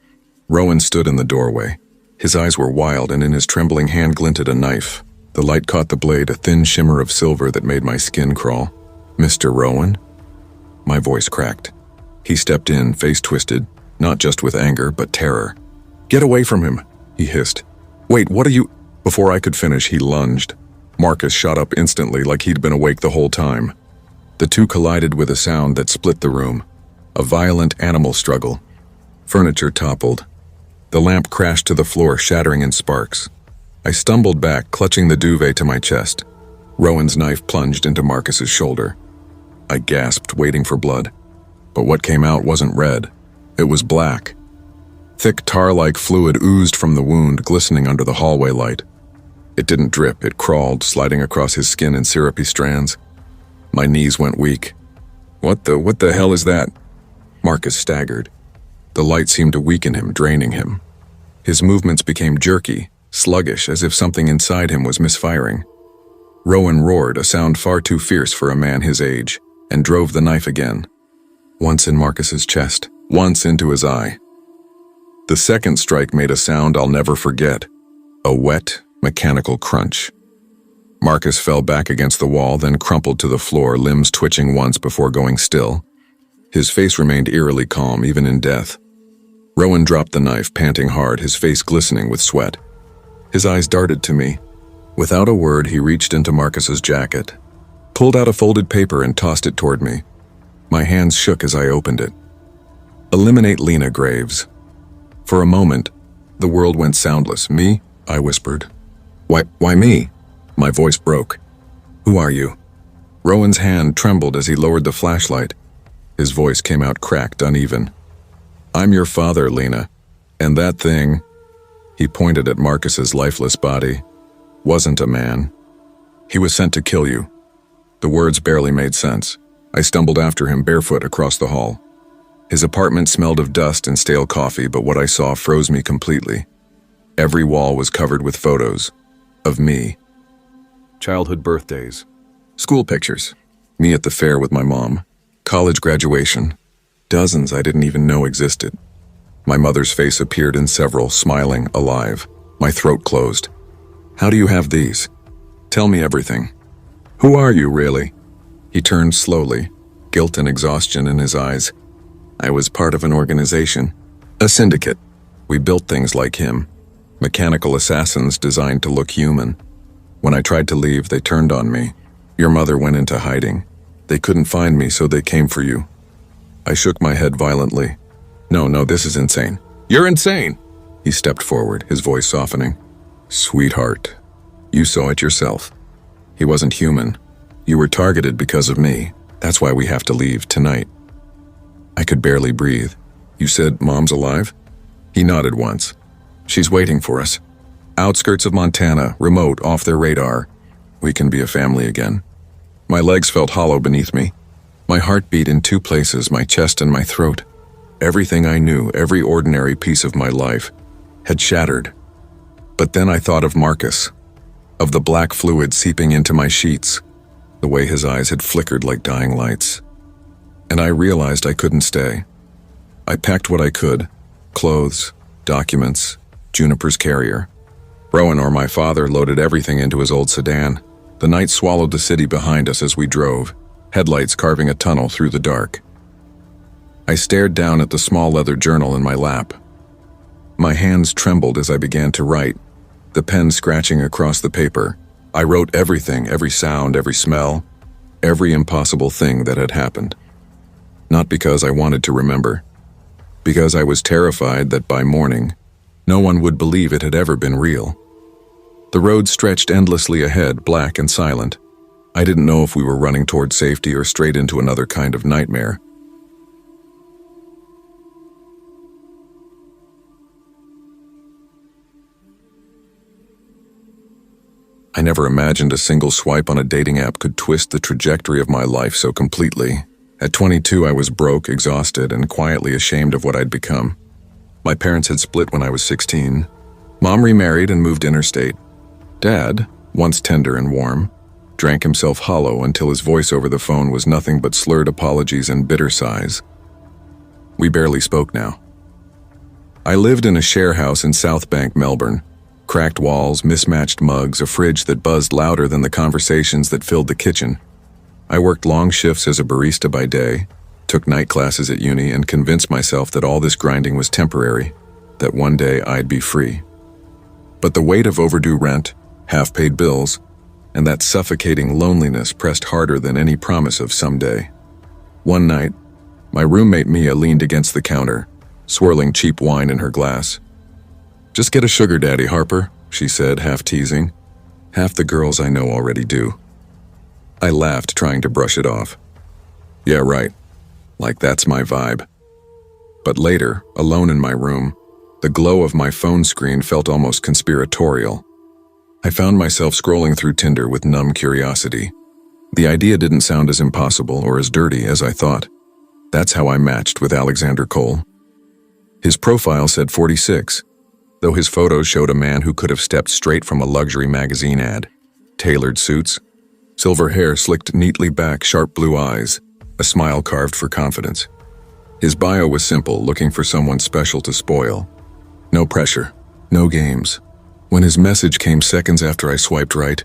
Rowan stood in the doorway. His eyes were wild, and in his trembling hand glinted a knife. The light caught the blade, a thin shimmer of silver that made my skin crawl. "Mr. Rowan?" My voice cracked. He stepped in, face twisted, not just with anger, but terror. "Get away from him," he hissed. "Wait, what are you—" Before I could finish, he lunged. Marcus shot up instantly, like he'd been awake the whole time. The two collided with a sound that split the room. A violent animal struggle. Furniture toppled. The lamp crashed to the floor, shattering in sparks. I stumbled back, clutching the duvet to my chest. Rowan's knife plunged into Marcus's shoulder. I gasped, waiting for blood. But what came out wasn't red. It was black. Thick tar-like fluid oozed from the wound, glistening under the hallway light. It didn't drip, it crawled, sliding across his skin in syrupy strands. My knees went weak. What the hell is that? Marcus staggered. The light seemed to weaken him, draining him. His movements became jerky, sluggish, as if something inside him was misfiring. Rowan roared, a sound far too fierce for a man his age, and drove the knife again. Once in Marcus's chest, once into his eye. The second strike made a sound I'll never forget. A wet, mechanical crunch. Marcus fell back against the wall, then crumpled to the floor, limbs twitching once before going still. His face remained eerily calm, even in death. Rowan dropped the knife, panting hard, his face glistening with sweat. His eyes darted to me. Without a word, he reached into Marcus's jacket, pulled out a folded paper and tossed it toward me. My hands shook as I opened it. Eliminate Lena Graves. For a moment, the world went soundless. Me? I whispered. Why me? My voice broke. Who are you? Rowan's hand trembled as he lowered the flashlight. His voice came out cracked, uneven. I'm your father, Lena. And that thing, he pointed at Marcus's lifeless body, wasn't a man. He was sent to kill you. The words barely made sense. I stumbled after him barefoot across the hall. His apartment smelled of dust and stale coffee, but what I saw froze me completely. Every wall was covered with photos. Of me. Childhood birthdays. School pictures. Me at the fair with my mom. College graduation. Dozens I didn't even know existed. My mother's face appeared in several, smiling, alive. My throat closed. How do you have these? Tell me everything. Who are you, really? He turned slowly, guilt and exhaustion in his eyes. I was part of an organization. A syndicate. We built things like him. Mechanical assassins designed to look human. When I tried to leave, they turned on me. Your mother went into hiding. They couldn't find me, so they came for you. I shook my head violently. No, this is insane. You're insane! He stepped forward, his voice softening. Sweetheart, you saw it yourself. He wasn't human. You were targeted because of me. That's why we have to leave tonight. I could barely breathe. You said Mom's alive? He nodded once. She's waiting for us. Outskirts of Montana, remote, off their radar. We can be a family again. My legs felt hollow beneath me. My heart beat in two places, my chest and my throat. Everything I knew, every ordinary piece of my life, had shattered. But then I thought of Marcus, of the black fluid seeping into my sheets, the way his eyes had flickered like dying lights. And I realized I couldn't stay. I packed what I could, clothes, documents, Juniper's carrier. Rowan or my father loaded everything into his old sedan. The night swallowed the city behind us as we drove, headlights carving a tunnel through the dark. I stared down at the small leather journal in my lap. My hands trembled as I began to write, the pen scratching across the paper. I wrote everything, every sound, every smell, every impossible thing that had happened. Not because I wanted to remember, because I was terrified that by morning, no one would believe it had ever been real. The road stretched endlessly ahead, black and silent. I didn't know if we were running toward safety or straight into another kind of nightmare. I never imagined a single swipe on a dating app could twist the trajectory of my life so completely. At 22, I was broke, exhausted, and quietly ashamed of what I'd become. My parents had split when I was 16. Mom remarried and moved interstate. Dad, once tender and warm, drank himself hollow until his voice over the phone was nothing but slurred apologies and bitter sighs. We barely spoke now. I lived in a share house in South Bank, Melbourne. Cracked walls, mismatched mugs, a fridge that buzzed louder than the conversations that filled the kitchen. I worked long shifts as a barista by day, took night classes at uni, and convinced myself that all this grinding was temporary, that one day I'd be free. But the weight of overdue rent, half-paid bills, and that suffocating loneliness pressed harder than any promise of someday. One night, My roommate Mia leaned against the counter, swirling cheap wine in her glass. "Just get a sugar daddy, Harper," she said, half teasing. "Half the girls I know already do." I laughed, trying to brush it off. "Yeah, right. Like that's my vibe." But later, alone in my room, the glow of my phone screen felt almost conspiratorial. I found myself scrolling through Tinder with numb curiosity. The idea didn't sound as impossible or as dirty as I thought. That's how I matched with Alexander Cole. His profile said 46, though his photos showed a man who could have stepped straight from a luxury magazine ad. Tailored suits, silver hair slicked neatly back, sharp blue eyes, a smile carved for confidence. His bio was simple, looking for someone special to spoil. No pressure, no games. When his message came seconds after I swiped right,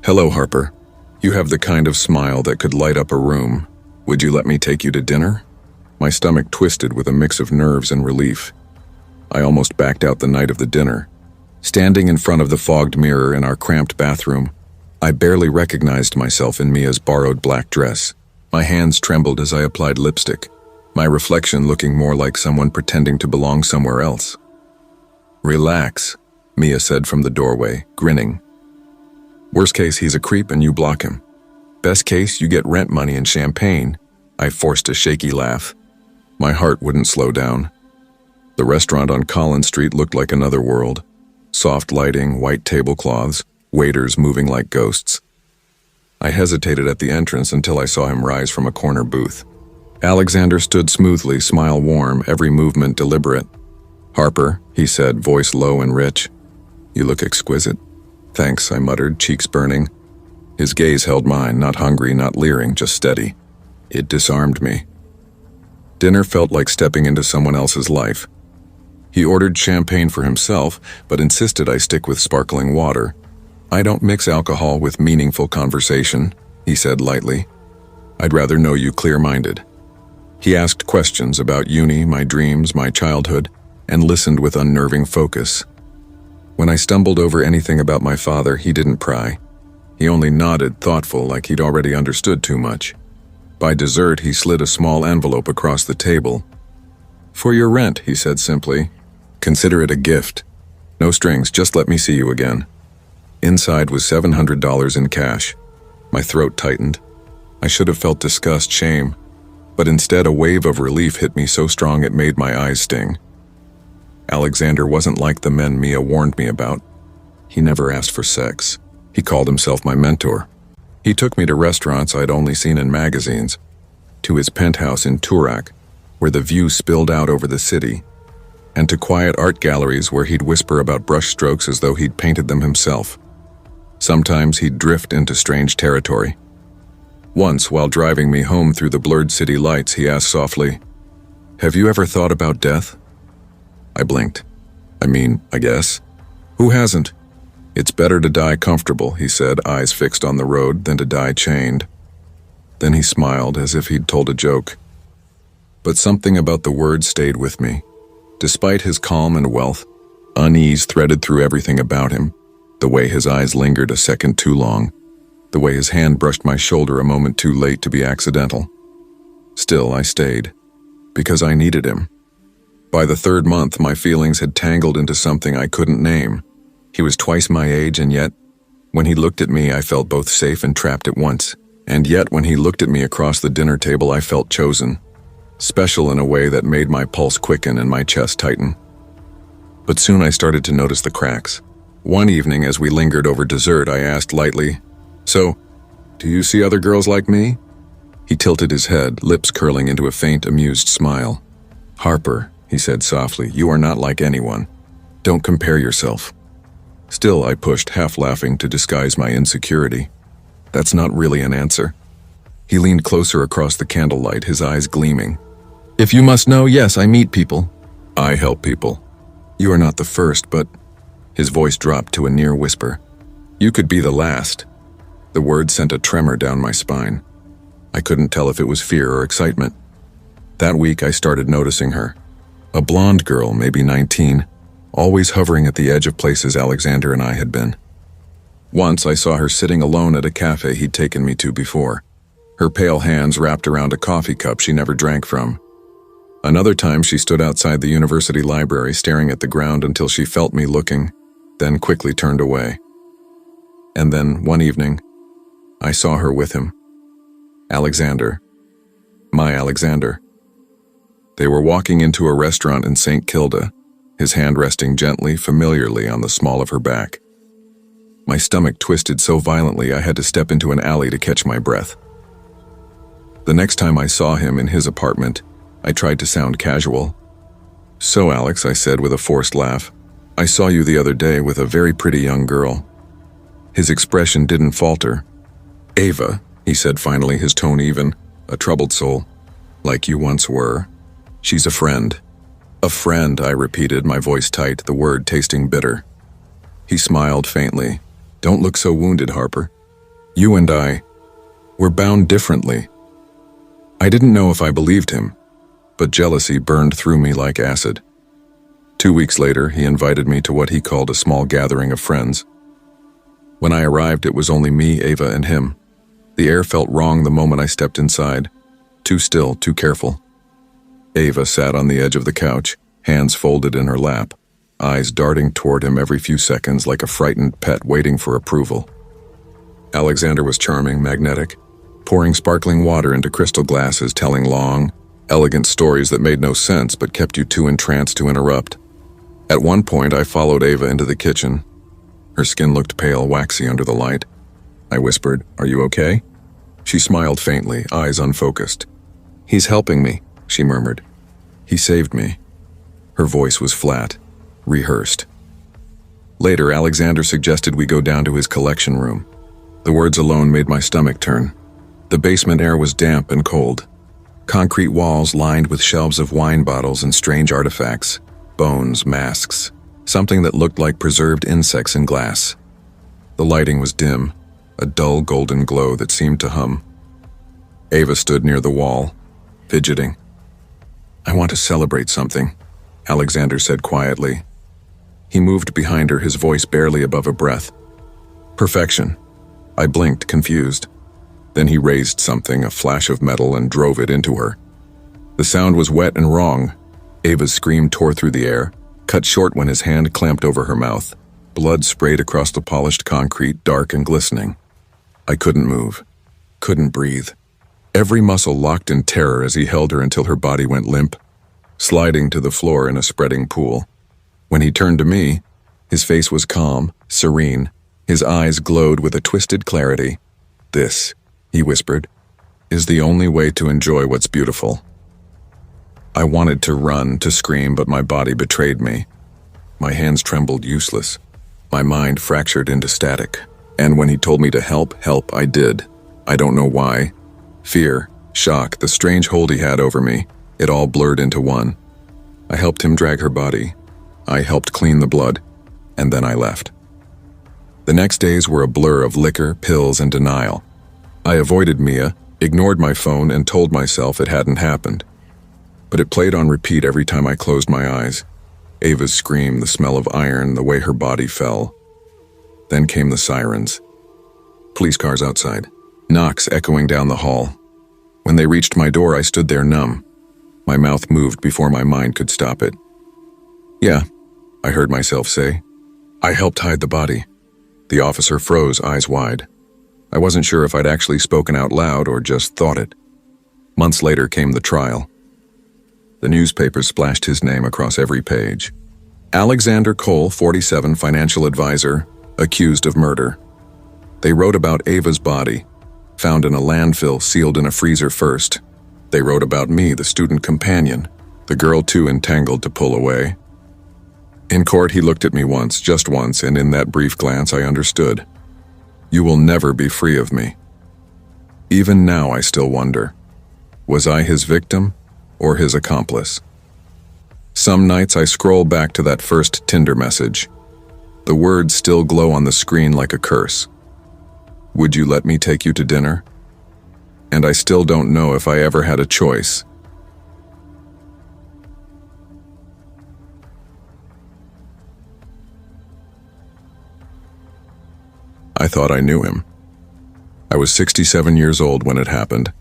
"Hello, Harper. You have the kind of smile that could light up a room. Would you let me take you to dinner?" My stomach twisted with a mix of nerves and relief. I almost backed out the night of the dinner. Standing in front of the fogged mirror in our cramped bathroom, I barely recognized myself in Mia's borrowed black dress. My hands trembled as I applied lipstick, my reflection looking more like someone pretending to belong somewhere else. "Relax," Mia said from the doorway, grinning. "Worst case, he's a creep and you block him. Best case, you get rent money and champagne." I forced a shaky laugh. My heart wouldn't slow down. The restaurant on Collins Street looked like another world. Soft lighting, white tablecloths, waiters moving like ghosts. I hesitated at the entrance until I saw him rise from a corner booth. Alexander stood smoothly, smile warm, every movement deliberate. "Harper," he said, voice low and rich. "You look exquisite." "Thanks," I muttered, cheeks burning. His gaze held mine, not hungry, not leering, just steady. It disarmed me. Dinner felt like stepping into someone else's life. He ordered champagne for himself, but insisted I stick with sparkling water. "I don't mix alcohol with meaningful conversation," he said lightly. "I'd rather know you clear-minded." He asked questions about uni, my dreams, my childhood, and listened with unnerving focus. When I stumbled over anything about my father, he didn't pry. He only nodded, thoughtful, like he'd already understood too much. By dessert, he slid a small envelope across the table. "For your rent," he said simply. "Consider it a gift. No strings, just let me see you again." Inside was $700 in cash. My throat tightened. I should have felt disgust, shame, but instead a wave of relief hit me so strong it made my eyes sting. Alexander wasn't like the men Mia warned me about. He never asked for sex. He called himself my mentor. He took me to restaurants I'd only seen in magazines, to his penthouse in Turak, where the view spilled out over the city, and to quiet art galleries where he'd whisper about brushstrokes as though he'd painted them himself. Sometimes he'd drift into strange territory. Once, while driving me home through the blurred city lights, he asked softly, "Have you ever thought about death?" I blinked. I guess. Who hasn't? "It's better to die comfortable," he said, eyes fixed on the road, "than to die chained." Then he smiled, as if he'd told a joke. But something about the words stayed with me. Despite his calm and wealth, unease threaded through everything about him, the way his eyes lingered a second too long, the way his hand brushed my shoulder a moment too late to be accidental. Still, I stayed, because I needed him. By the third month, my feelings had tangled into something I couldn't name. He was twice my age, and yet, when he looked at me, I felt both safe and trapped at once. And yet, when he looked at me across the dinner table, I felt chosen. Special in a way that made my pulse quicken and my chest tighten. But soon I started to notice the cracks. One evening, as we lingered over dessert, I asked lightly, "So, do you see other girls like me?" He tilted his head, lips curling into a faint, amused smile. "Harper," he said softly, "you are not like anyone. Don't compare yourself." Still, I pushed, half laughing, to disguise my insecurity. "That's not really an answer." He leaned closer across the candlelight, his eyes gleaming. "If you must know, yes, I meet people. I help people. You are not the first, but..." His voice dropped to a near whisper. "You could be the last." The word sent a tremor down my spine. I couldn't tell if it was fear or excitement. That week, I started noticing her. A blonde girl, maybe 19, always hovering at the edge of places Alexander and I had been. Once, I saw her sitting alone at a cafe he'd taken me to before, her pale hands wrapped around a coffee cup she never drank from. Another time she stood outside the university library staring at the ground until she felt me looking, then quickly turned away. And then, one evening, I saw her with him. Alexander. My Alexander. They were walking into a restaurant in St. Kilda, his hand resting gently, familiarly on the small of her back. My stomach twisted so violently I had to step into an alley to catch my breath. The next time I saw him in his apartment, I tried to sound casual. "So, Alex," I said with a forced laugh, "I saw you the other day with a very pretty young girl." His expression didn't falter. "Ava," he said finally, his tone even, a troubled soul. "Like you once were. She's a friend." "A friend," I repeated, my voice tight, the word tasting bitter. He smiled faintly. "Don't look so wounded, Harper. You and I, we're bound differently." I didn't know if I believed him, but jealousy burned through me like acid. 2 weeks later, he invited me to what he called a small gathering of friends. When I arrived, it was only me, Ava, and him. The air felt wrong the moment I stepped inside. Too still, too careful. Ava sat on the edge of the couch, hands folded in her lap, eyes darting toward him every few seconds like a frightened pet waiting for approval. Alexander was charming, magnetic, pouring sparkling water into crystal glasses, telling long, elegant stories that made no sense but kept you too entranced to interrupt. At one point, I followed Ava into the kitchen. Her skin looked pale, waxy under the light. I whispered, "Are you okay?" She smiled faintly, eyes unfocused. "He's helping me," she murmured. "He saved me." Her voice was flat, rehearsed. Later, Alexander suggested we go down to his collection room. The words alone made my stomach turn. The basement air was damp and cold. Concrete walls lined with shelves of wine bottles and strange artifacts, bones, masks, something that looked like preserved insects in glass. The lighting was dim, a dull golden glow that seemed to hum. Ava stood near the wall, fidgeting. "I want to celebrate something," Alexander said quietly. He moved behind her, his voice barely above a breath. "Perfection." I blinked, confused. Then he raised something, a flash of metal, and drove it into her. The sound was wet and wrong. Ava's scream tore through the air, cut short when his hand clamped over her mouth. Blood sprayed across the polished concrete, dark and glistening. I couldn't move, couldn't breathe. Every muscle locked in terror as he held her until her body went limp, sliding to the floor in a spreading pool. When he turned to me, his face was calm, serene. His eyes glowed with a twisted clarity. "This," he whispered, "is the only way to enjoy what's beautiful." I wanted to run, to scream, but my body betrayed me. My hands trembled, useless. My mind fractured into static. And when he told me to help, I did. I don't know why. Fear, shock, the strange hold he had over me, it all blurred into one. I helped him drag her body. I helped clean the blood. And then I left. The next days were a blur of liquor, pills, and denial. I avoided Mia, ignored my phone, and told myself it hadn't happened. But it played on repeat every time I closed my eyes. Ava's scream, the smell of iron, the way her body fell. Then came the sirens. Police cars outside. Knocks echoing down the hall. When they reached my door, I stood there numb. My mouth moved before my mind could stop it. "Yeah," I heard myself say. "I helped hide the body." The officer froze, eyes wide. I wasn't sure if I'd actually spoken out loud or just thought it. Months later came the trial. The newspapers splashed his name across every page. Alexander Cole, 47, financial advisor, accused of murder. They wrote about Ava's body, found in a landfill sealed in a freezer first. They wrote about me, the student companion, the girl too entangled to pull away. In court, he looked at me once, just once, and in that brief glance I understood. You will never be free of me. Even now I still wonder, was I his victim or his accomplice? Some nights I scroll back to that first Tinder message. The words still glow on the screen like a curse. Would you let me take you to dinner? And I still don't know if I ever had a choice. I thought I knew him. I was 67 years old when it happened,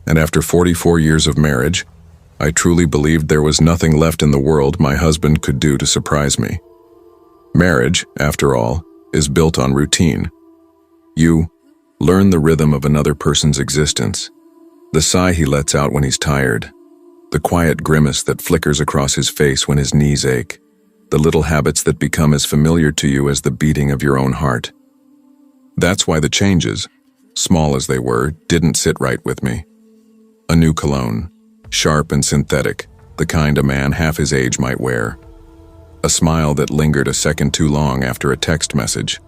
and after 44 years of marriage, I truly believed there was nothing left in the world my husband could do to surprise me. Marriage, after all, is built on routine. You learn the rhythm of another person's existence, the sigh he lets out when he's tired, the quiet grimace that flickers across his face when his knees ache, the little habits that become as familiar to you as the beating of your own heart. That's why the changes, small as they were, didn't sit right with me. A new cologne, sharp and synthetic, the kind a man half his age might wear. A smile that lingered a second too long after a text message.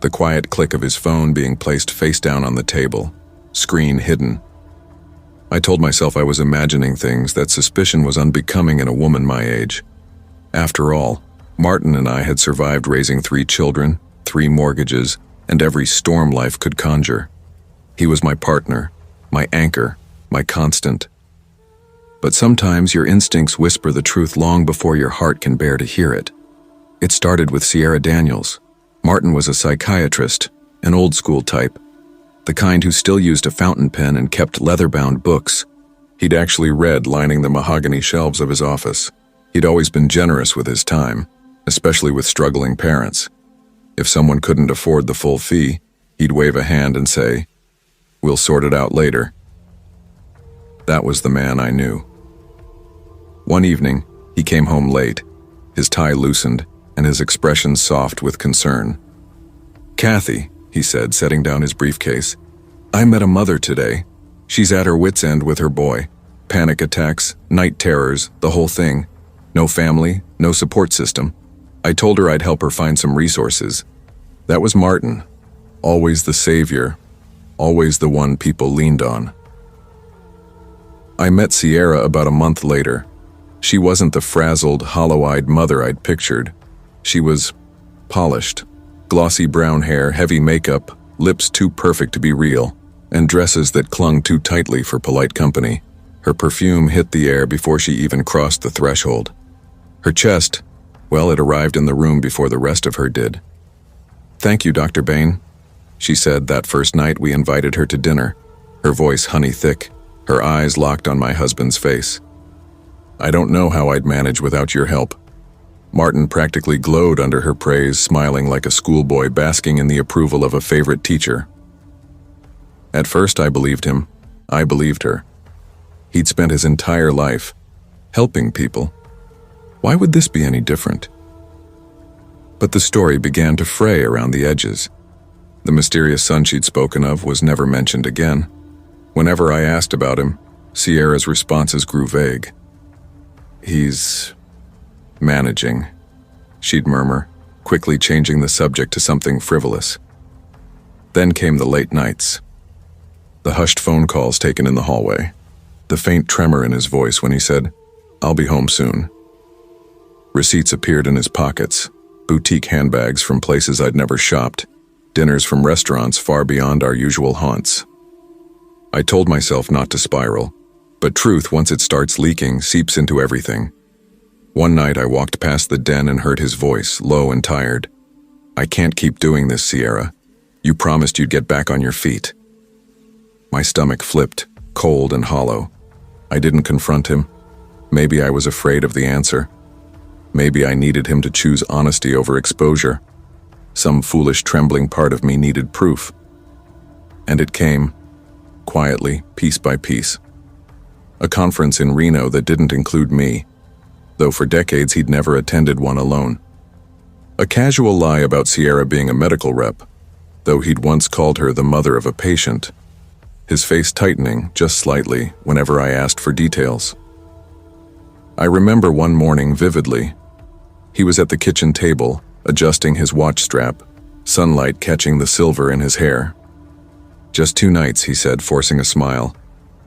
The quiet click of his phone being placed face down on the table, screen hidden. I told myself I was imagining things, that suspicion was unbecoming in a woman my age. After all, Martin and I had survived raising 3 children, 3 mortgages, and every storm life could conjure. He was my partner, my anchor, my constant. But sometimes your instincts whisper the truth long before your heart can bear to hear it. It started with Sierra Daniels. Martin was a psychiatrist, an old-school type, the kind who still used a fountain pen and kept leather-bound books. He'd actually read lining the mahogany shelves of his office. He'd always been generous with his time, especially with struggling parents. If someone couldn't afford the full fee, he'd wave a hand and say, "We'll sort it out later." That was the man I knew. One evening, he came home late, his tie loosened, and his expression soft with concern. "Kathy," he said, setting down his briefcase, "I met a mother today. She's at her wit's end with her boy. Panic attacks, night terrors, the whole thing. No family, no support system. I told her I'd help her find some resources." That was Martin, always the savior, always the one people leaned on. I met Sierra about a month later. She wasn't the frazzled, hollow-eyed mother I'd pictured. She was polished, glossy brown hair, heavy makeup, lips too perfect to be real, and dresses that clung too tightly for polite company. Her perfume hit the air before she even crossed the threshold. Her chest, well, it arrived in the room before the rest of her did. "Thank you, Dr. Bain," she said that first night we invited her to dinner, her voice honey-thick, her eyes locked on my husband's face. "I don't know how I'd manage without your help." Martin practically glowed under her praise, smiling like a schoolboy basking in the approval of a favorite teacher. At first I believed him. I believed her. He'd spent his entire life helping people. Why would this be any different? But the story began to fray around the edges. The mysterious son she'd spoken of was never mentioned again. Whenever I asked about him, Sierra's responses grew vague. "He's managing," she'd murmur, quickly changing the subject to something frivolous. Then came the late nights. The hushed phone calls taken in the hallway. The faint tremor in his voice when he said, "I'll be home soon." Receipts appeared in his pockets, boutique handbags from places I'd never shopped, dinners from restaurants far beyond our usual haunts. I told myself not to spiral, but truth, once it starts leaking, seeps into everything. One night I walked past the den and heard his voice, low and tired. "I can't keep doing this, Sierra. You promised you'd get back on your feet." My stomach flipped, cold and hollow. I didn't confront him. Maybe I was afraid of the answer. Maybe I needed him to choose honesty over exposure. Some foolish, trembling part of me needed proof. And it came, quietly, piece by piece. A conference in Reno that didn't include me, though for decades he'd never attended one alone. A casual lie about Sierra being a medical rep, though he'd once called her the mother of a patient. His face tightening, just slightly, whenever I asked for details. I remember one morning vividly. He was at the kitchen table, adjusting his watch strap, sunlight catching the silver in his hair. "Just 2 nights," he said, forcing a smile.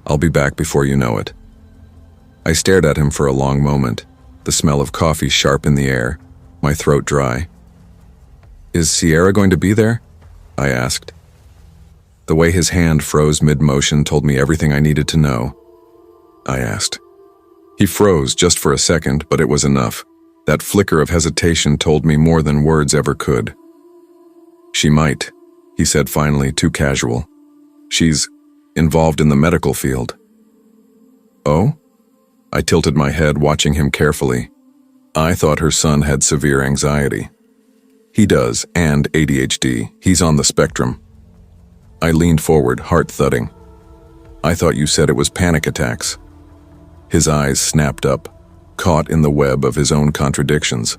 "I'll be back before you know it." I stared at him for a long moment, the smell of coffee sharp in the air, my throat dry. "Is Sierra going to be there?" I asked. The way his hand froze mid-motion told me everything I needed to know. I asked. He froze just for a second, but it was enough. That flicker of hesitation told me more than words ever could. "She might," he said finally, too casual. "She's involved in the medical field." "Oh?" I tilted my head, watching him carefully. I thought her son had severe anxiety. He does, and ADHD. He's on the spectrum. I leaned forward, heart thudding. I thought you said it was panic attacks. His eyes snapped up, caught in the web of his own contradictions.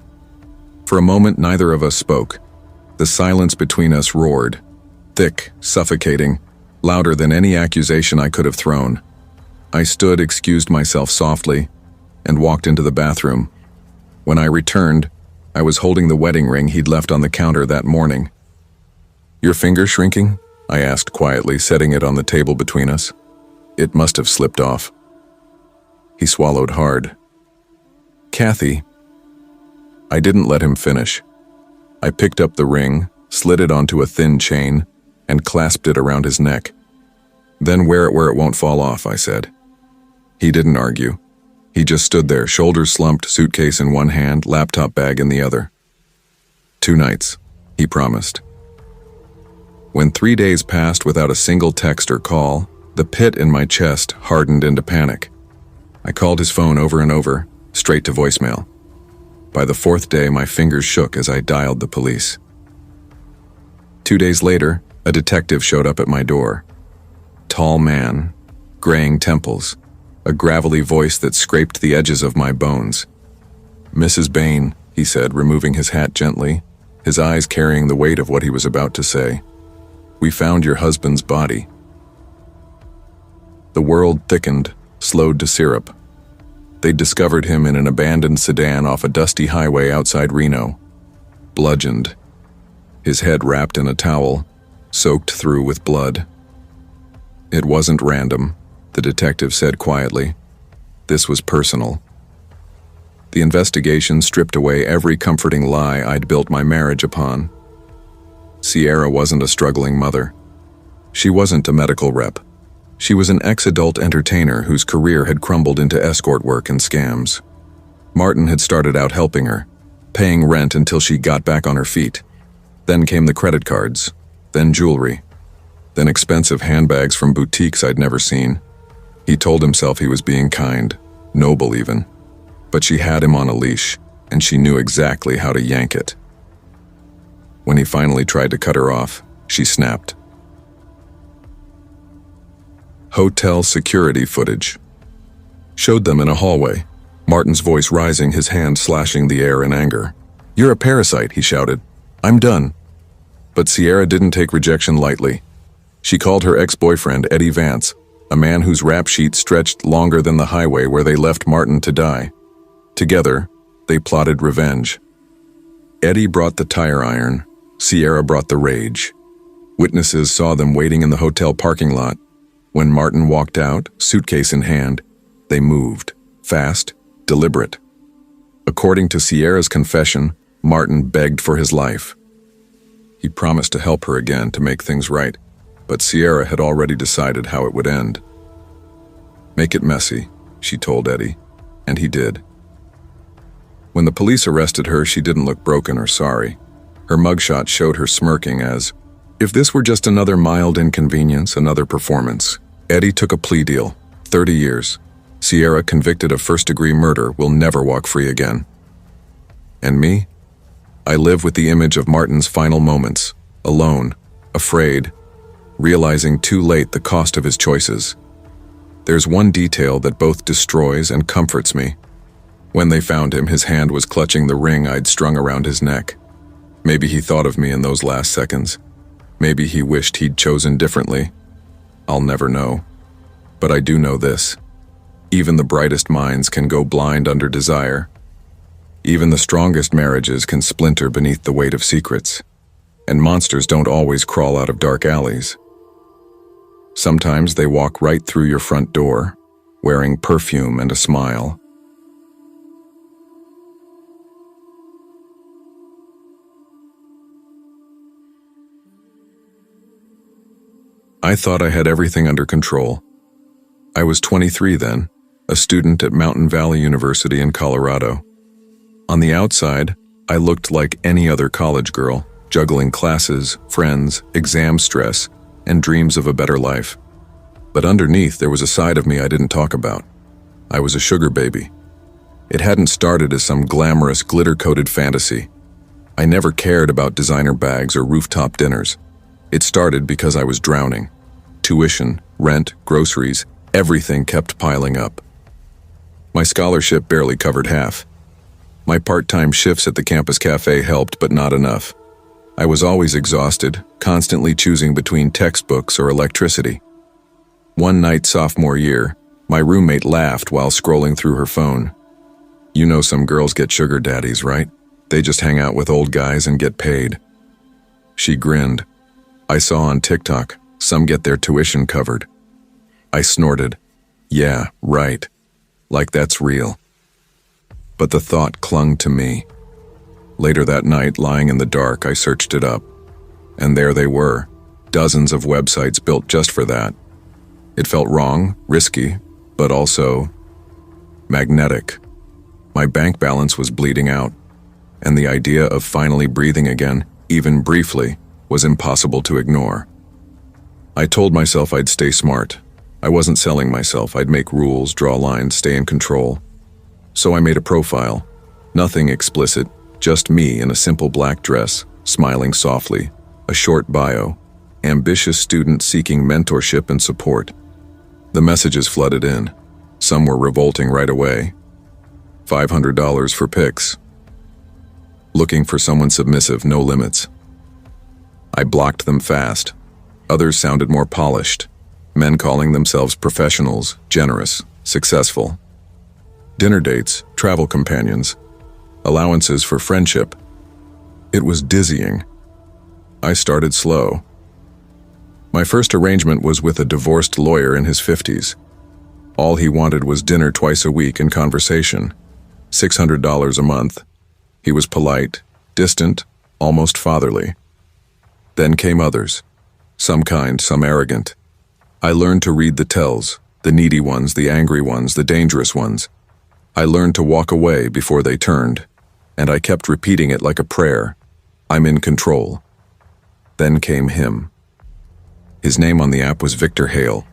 For a moment, neither of us spoke. The silence between us roared, thick, suffocating, louder than any accusation I could have thrown. I stood, excused myself softly, and walked into the bathroom. When I returned, I was holding the wedding ring he'd left on the counter that morning. "Your finger shrinking?" I asked quietly, setting it on the table between us. "It must have slipped off." He swallowed hard. "Kathy." I didn't let him finish. I picked up the ring, slid it onto a thin chain, and clasped it around his neck. "Then wear it where it won't fall off," I said. He didn't argue. He just stood there, shoulders slumped, suitcase in one hand, laptop bag in the other. 2 nights, he promised. When 3 days passed without a single text or call, the pit in my chest hardened into panic. I called his phone over and over, straight to voicemail. By the 4th day, my fingers shook as I dialed the police. 2 days later, a detective showed up at my door. Tall man, graying temples, a gravelly voice that scraped the edges of my bones. "Mrs. Bain," he said, removing his hat gently, his eyes carrying the weight of what he was about to say. "We found your husband's body." The world thickened, slowed to syrup. They'd discovered him in an abandoned sedan off a dusty highway outside Reno, bludgeoned, his head wrapped in a towel, soaked through with blood. "It wasn't random," the detective said quietly. "This was personal." The investigation stripped away every comforting lie I'd built my marriage upon. Sierra wasn't a struggling mother. She wasn't a medical rep. She was an ex-adult entertainer whose career had crumbled into escort work and scams. Martin had started out helping her, paying rent until she got back on her feet. Then came the credit cards, then jewelry, then expensive handbags from boutiques I'd never seen. He told himself he was being kind, noble even. But she had him on a leash, and she knew exactly how to yank it. When he finally tried to cut her off, she snapped. Hotel security footage showed them in a hallway, Martin's voice rising, his hand slashing the air in anger. "You're a parasite," he shouted. "I'm done." But Sierra didn't take rejection lightly. She called her ex-boyfriend Eddie Vance, a man whose rap sheet stretched longer than the highway where they left Martin to die. Together, they plotted revenge. Eddie brought the tire iron, Sierra brought the rage. Witnesses saw them waiting in the hotel parking lot. When Martin walked out, suitcase in hand, they moved, fast, deliberate. According to Sierra's confession, Martin begged for his life. He promised to help her again to make things right, but Sierra had already decided how it would end. "Make it messy," she told Eddie, and he did. When the police arrested her, she didn't look broken or sorry. Her mugshot showed her smirking as, if this were just another mild inconvenience, another performance. Eddie took a plea deal, 30 years. Sierra, convicted of first-degree murder, will never walk free again. And me? I live with the image of Martin's final moments, alone, afraid, realizing too late the cost of his choices. There's one detail that both destroys and comforts me. When they found him, his hand was clutching the ring I'd strung around his neck. Maybe he thought of me in those last seconds. Maybe he wished he'd chosen differently. I'll never know. But I do know this. Even the brightest minds can go blind under desire. Even the strongest marriages can splinter beneath the weight of secrets. And monsters don't always crawl out of dark alleys. Sometimes they walk right through your front door, wearing perfume and a smile. I thought I had everything under control. I was 23 then, a student at Mountain Valley University in Colorado. On the outside, I looked like any other college girl, juggling classes, friends, exam stress, and dreams of a better life. But underneath, there was a side of me I didn't talk about. I was a sugar baby. It hadn't started as some glamorous, glitter-coated fantasy. I never cared about designer bags or rooftop dinners. It started because I was drowning. Tuition, rent, groceries, everything kept piling up. My scholarship barely covered half. My part-time shifts at the campus cafe helped, but not enough. I was always exhausted, constantly choosing between textbooks or electricity. One night sophomore year, my roommate laughed while scrolling through her phone. You know some girls get sugar daddies, right? They just hang out with old guys and get paid. She grinned. I saw on TikTok, some get their tuition covered. I snorted. Yeah, right. Like that's real. But the thought clung to me. Later that night, lying in the dark, I searched it up. And there they were, dozens of websites built just for that. It felt wrong, risky, but also magnetic. My bank balance was bleeding out, and the idea of finally breathing again, even briefly, was impossible to ignore. I told myself I'd stay smart. I wasn't selling myself. I'd make rules, draw lines, stay in control. So I made a profile. Nothing explicit, just me in a simple black dress, smiling softly, a short bio, ambitious student seeking mentorship and support. The messages flooded in. Some were revolting right away. $500 for pics. Looking for someone submissive, no limits. I blocked them fast. Others sounded more polished. Men calling themselves professionals, generous, successful. Dinner dates, travel companions, allowances for friendship. It was dizzying. I started slow. My first arrangement was with a divorced lawyer in his 50s. All he wanted was dinner twice a week and conversation. $600 a month. He was polite, distant, almost fatherly. Then came others. Some kind, some arrogant. I learned to read the tells, the needy ones, the angry ones, the dangerous ones. I learned to walk away before they turned, and I kept repeating it like a prayer. I'm in control. Then came him. His name on the app was Victor Hale.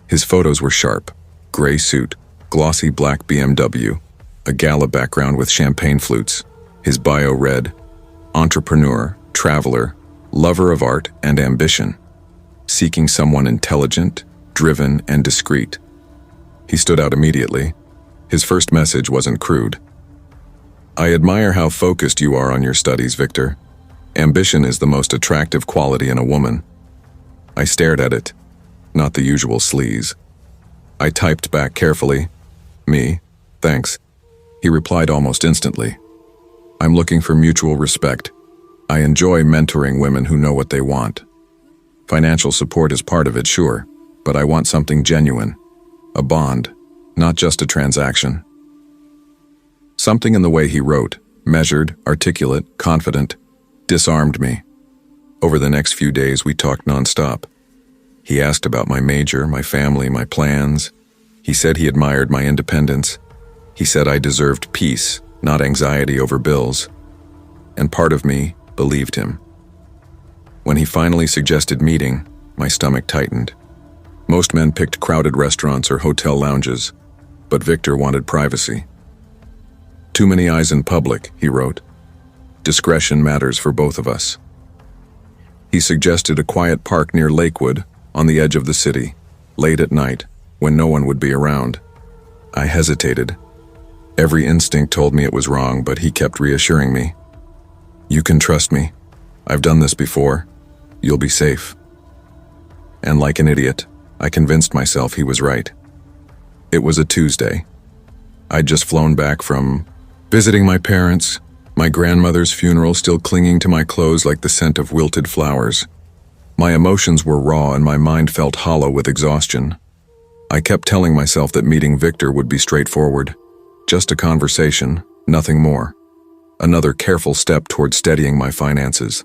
His photos were sharp, gray suit, glossy black BMW, a gala background with champagne flutes. His bio read, entrepreneur, traveler, lover of art and ambition, seeking someone intelligent, driven, and discreet. He stood out immediately. His first message wasn't crude. I admire how focused you are on your studies, Victor. Ambition is the most attractive quality in a woman. I stared at it, not the usual sleaze. I typed back carefully, me, thanks. He replied almost instantly. I'm looking for mutual respect. I enjoy mentoring women who know what they want. Financial support is part of it, sure, but I want something genuine, a bond, not just a transaction. Something in the way he wrote, measured, articulate, confident, disarmed me. Over the next few days, we talked nonstop. He asked about my major, my family, my plans. He said he admired my independence. He said I deserved peace, not anxiety over bills. And part of me believed him. When he finally suggested meeting, my stomach tightened. Most men picked crowded restaurants or hotel lounges, but Victor wanted privacy. Too many eyes in public, he wrote. Discretion matters for both of us. He suggested a quiet park near Lakewood, on the edge of the city, late at night, when no one would be around. I hesitated. Every instinct told me it was wrong, but he kept reassuring me. You can trust me. I've done this before. You'll be safe. And like an idiot, I convinced myself he was right. It was a Tuesday. I'd just flown back from visiting my parents, my grandmother's funeral still clinging to my clothes like the scent of wilted flowers. My emotions were raw and my mind felt hollow with exhaustion. I kept telling myself that meeting Victor would be straightforward. Just a conversation, nothing more. Another careful step toward steadying my finances.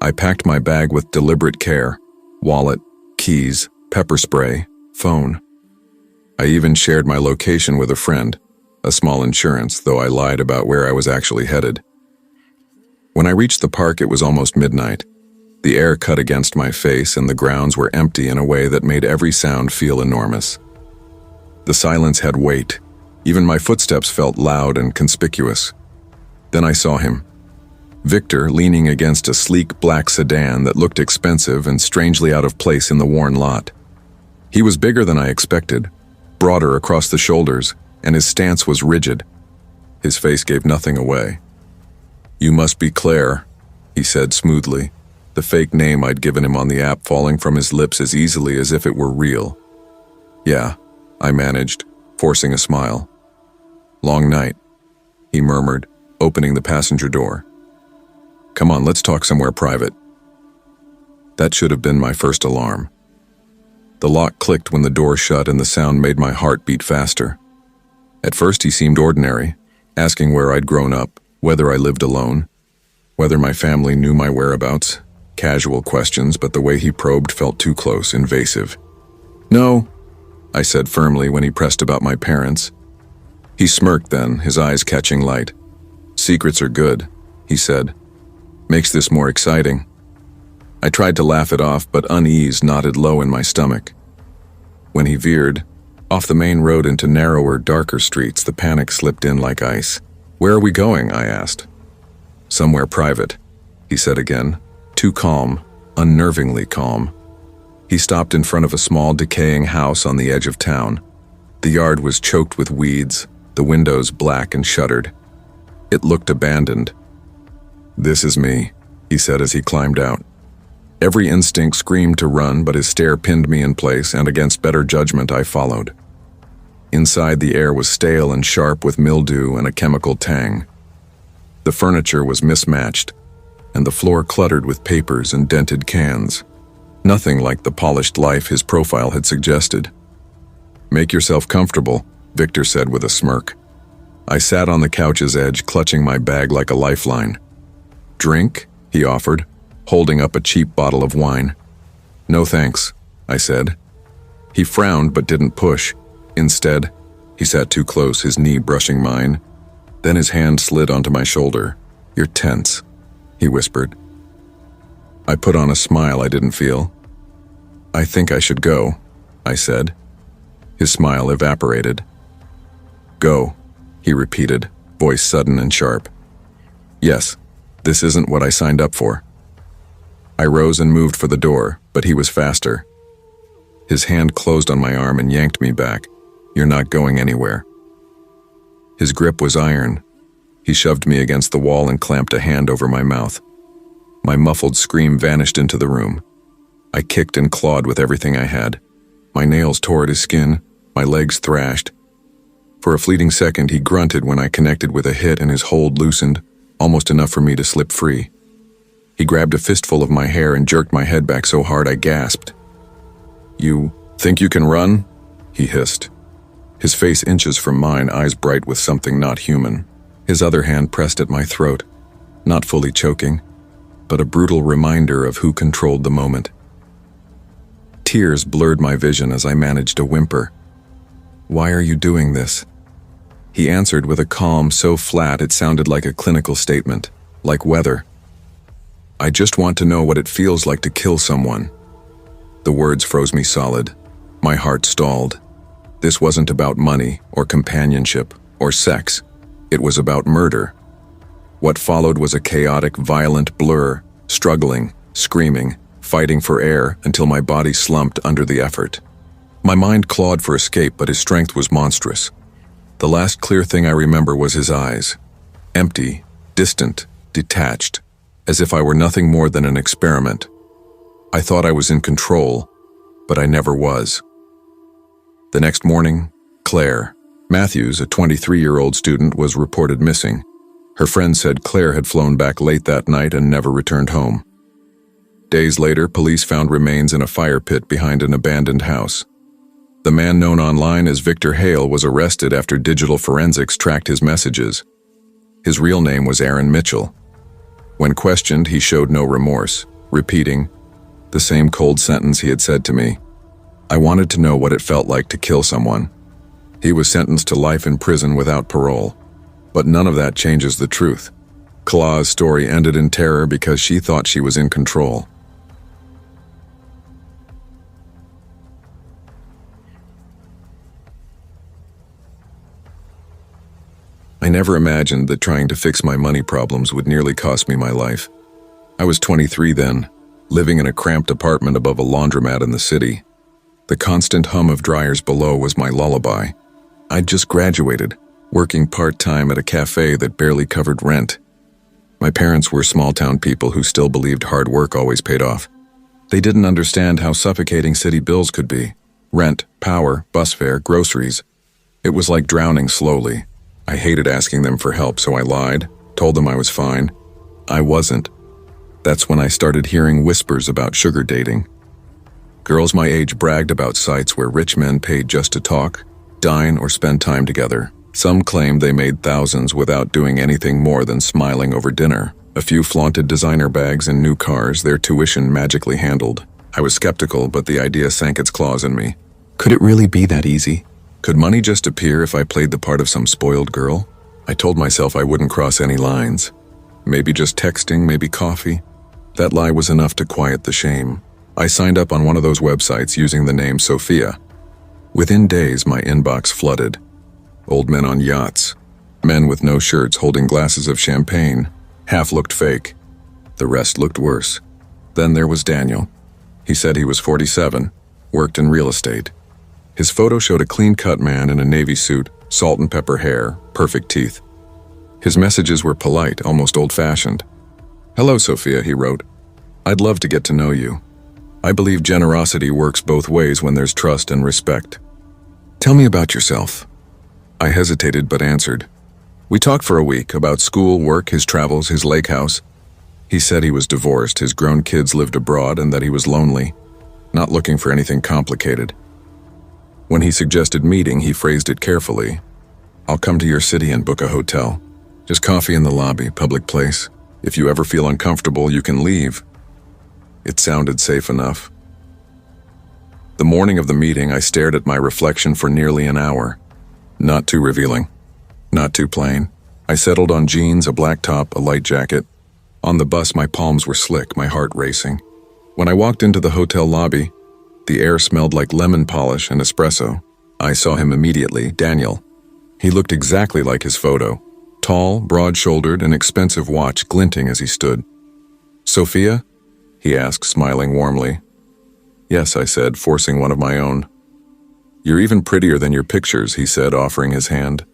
I packed my bag with deliberate care. Wallet, keys, pepper spray, phone. I even shared my location with a friend, a small insurance, though I lied about where I was actually headed. When I reached the park, it was almost midnight. The air cut against my face and the grounds were empty in a way that made every sound feel enormous. The silence had weight. Even my footsteps felt loud and conspicuous. Then I saw him. Victor leaning against a sleek black sedan that looked expensive and strangely out of place in the worn lot. He was bigger than I expected, broader across the shoulders, and his stance was rigid. His face gave nothing away. "You must be Claire," he said smoothly, the fake name I'd given him on the app falling from his lips as easily as if it were real. "Yeah," I managed, forcing a smile. "Long night," he murmured, opening the passenger door. "Come on, let's talk somewhere private." That should have been my first alarm. The lock clicked when the door shut and the sound made my heart beat faster. At first he seemed ordinary, asking where I'd grown up, whether I lived alone, whether my family knew my whereabouts. Casual questions, but the way he probed felt too close, invasive. "No," I said firmly when he pressed about my parents. He smirked then, his eyes catching light. "Secrets are good," he said. "Makes this more exciting." I tried to laugh it off, but unease knotted low in my stomach. When he veered, off the main road into narrower, darker streets, the panic slipped in like ice. "Where are we going?" I asked. "Somewhere private," he said again, too calm, unnervingly calm. He stopped in front of a small, decaying house on the edge of town. The yard was choked with weeds, the windows black and shuttered. It looked abandoned. "This is me," he said as he climbed out. Every instinct screamed to run, but his stare pinned me in place, and against better judgment I followed. Inside, the air was stale and sharp with mildew and a chemical tang. The furniture was mismatched, and the floor cluttered with papers and dented cans. Nothing like the polished life his profile had suggested. "Make yourself comfortable," Victor said with a smirk. I sat on the couch's edge, clutching my bag like a lifeline. "Drink?" he offered, holding up a cheap bottle of wine. "No thanks," I said. He frowned but didn't push. Instead, he sat too close, his knee brushing mine. Then his hand slid onto my shoulder. "You're tense," he whispered. I put on a smile I didn't feel. "I think I should go," I said. His smile evaporated. "Go," he repeated, voice sudden and sharp. "Yes, this isn't what I signed up for." I rose and moved for the door, but he was faster. His hand closed on my arm and yanked me back. "You're not going anywhere." His grip was iron. He shoved me against the wall and clamped a hand over my mouth. My muffled scream vanished into the room. I kicked and clawed with everything I had. My nails tore at his skin, my legs thrashed. For a fleeting second, he grunted when I connected with a hit and his hold loosened, almost enough for me to slip free. He grabbed a fistful of my hair and jerked my head back so hard I gasped. "You think you can run?" he hissed. His face inches from mine, eyes bright with something not human. His other hand pressed at my throat, not fully choking, but a brutal reminder of who controlled the moment. Tears blurred my vision as I managed a whimper. "Why are you doing this?" He answered with a calm so flat it sounded like a clinical statement, like weather. "I just want to know what it feels like to kill someone." The words froze me solid. My heart stalled. This wasn't about money or companionship or sex. It was about murder. What followed was a chaotic, violent blur, struggling, screaming, fighting for air until my body slumped under the effort. My mind clawed for escape, but his strength was monstrous. The last clear thing I remember was his eyes. Empty, distant, detached, as if I were nothing more than an experiment. I thought I was in control, but I never was. The next morning, Claire Matthews, a 23-year-old student, was reported missing. Her friends said Claire had flown back late that night and never returned home. Days later, police found remains in a fire pit behind an abandoned house. The man known online as Victor Hale was arrested after digital forensics tracked his messages. His real name was Aaron Mitchell. When questioned, he showed no remorse, repeating the same cold sentence he had said to me. I wanted to know what it felt like to kill someone. He was sentenced to life in prison without parole. But none of that changes the truth. Claw's story ended in terror because she thought she was in control. I never imagined that trying to fix my money problems would nearly cost me my life. I was 23 then, living in a cramped apartment above a laundromat in the city. The constant hum of dryers below was my lullaby. I'd just graduated, working part-time at a cafe that barely covered rent. My parents were small-town people who still believed hard work always paid off. They didn't understand how suffocating city bills could be. Rent, power, bus fare, groceries. It was like drowning slowly. I hated asking them for help, so I lied, told them I was fine. I wasn't. That's when I started hearing whispers about sugar dating. Girls my age bragged about sites where rich men paid just to talk, dine, or spend time together. Some claimed they made thousands without doing anything more than smiling over dinner. A few flaunted designer bags and new cars, their tuition magically handled. I was skeptical, but the idea sank its claws in me. Could it really be that easy? Could money just appear if I played the part of some spoiled girl? I told myself I wouldn't cross any lines. Maybe just texting, maybe coffee. That lie was enough to quiet the shame. I signed up on one of those websites using the name Sophia. Within days, my inbox flooded. Old men on yachts. Men with no shirts holding glasses of champagne. Half looked fake. The rest looked worse. Then there was Daniel. He said he was 47, worked in real estate. His photo showed a clean-cut man in a navy suit, salt and pepper hair, perfect teeth. His messages were polite, almost old-fashioned. "Hello, Sophia," he wrote. "I'd love to get to know you. I believe generosity works both ways when there's trust and respect. Tell me about yourself." I hesitated but answered. We talked for a week about school, work, his travels, his lake house. He said he was divorced, his grown kids lived abroad, and that he was lonely, not looking for anything complicated. When he suggested meeting, he phrased it carefully. "I'll come to your city and book a hotel. Just coffee in the lobby, public place. If you ever feel uncomfortable, you can leave." It sounded safe enough. The morning of the meeting, I stared at my reflection for nearly an hour. Not too revealing. Not too plain. I settled on jeans, a black top, a light jacket. On the bus, my palms were slick, my heart racing. When I walked into the hotel lobby, the air smelled like lemon polish and espresso. I saw him immediately, Daniel. He looked exactly like his photo. Tall, broad-shouldered, an expensive watch glinting as he stood. "Sophia?" he asked, smiling warmly. "Yes," I said, forcing one of my own. "You're even prettier than your pictures," he said, offering his hand.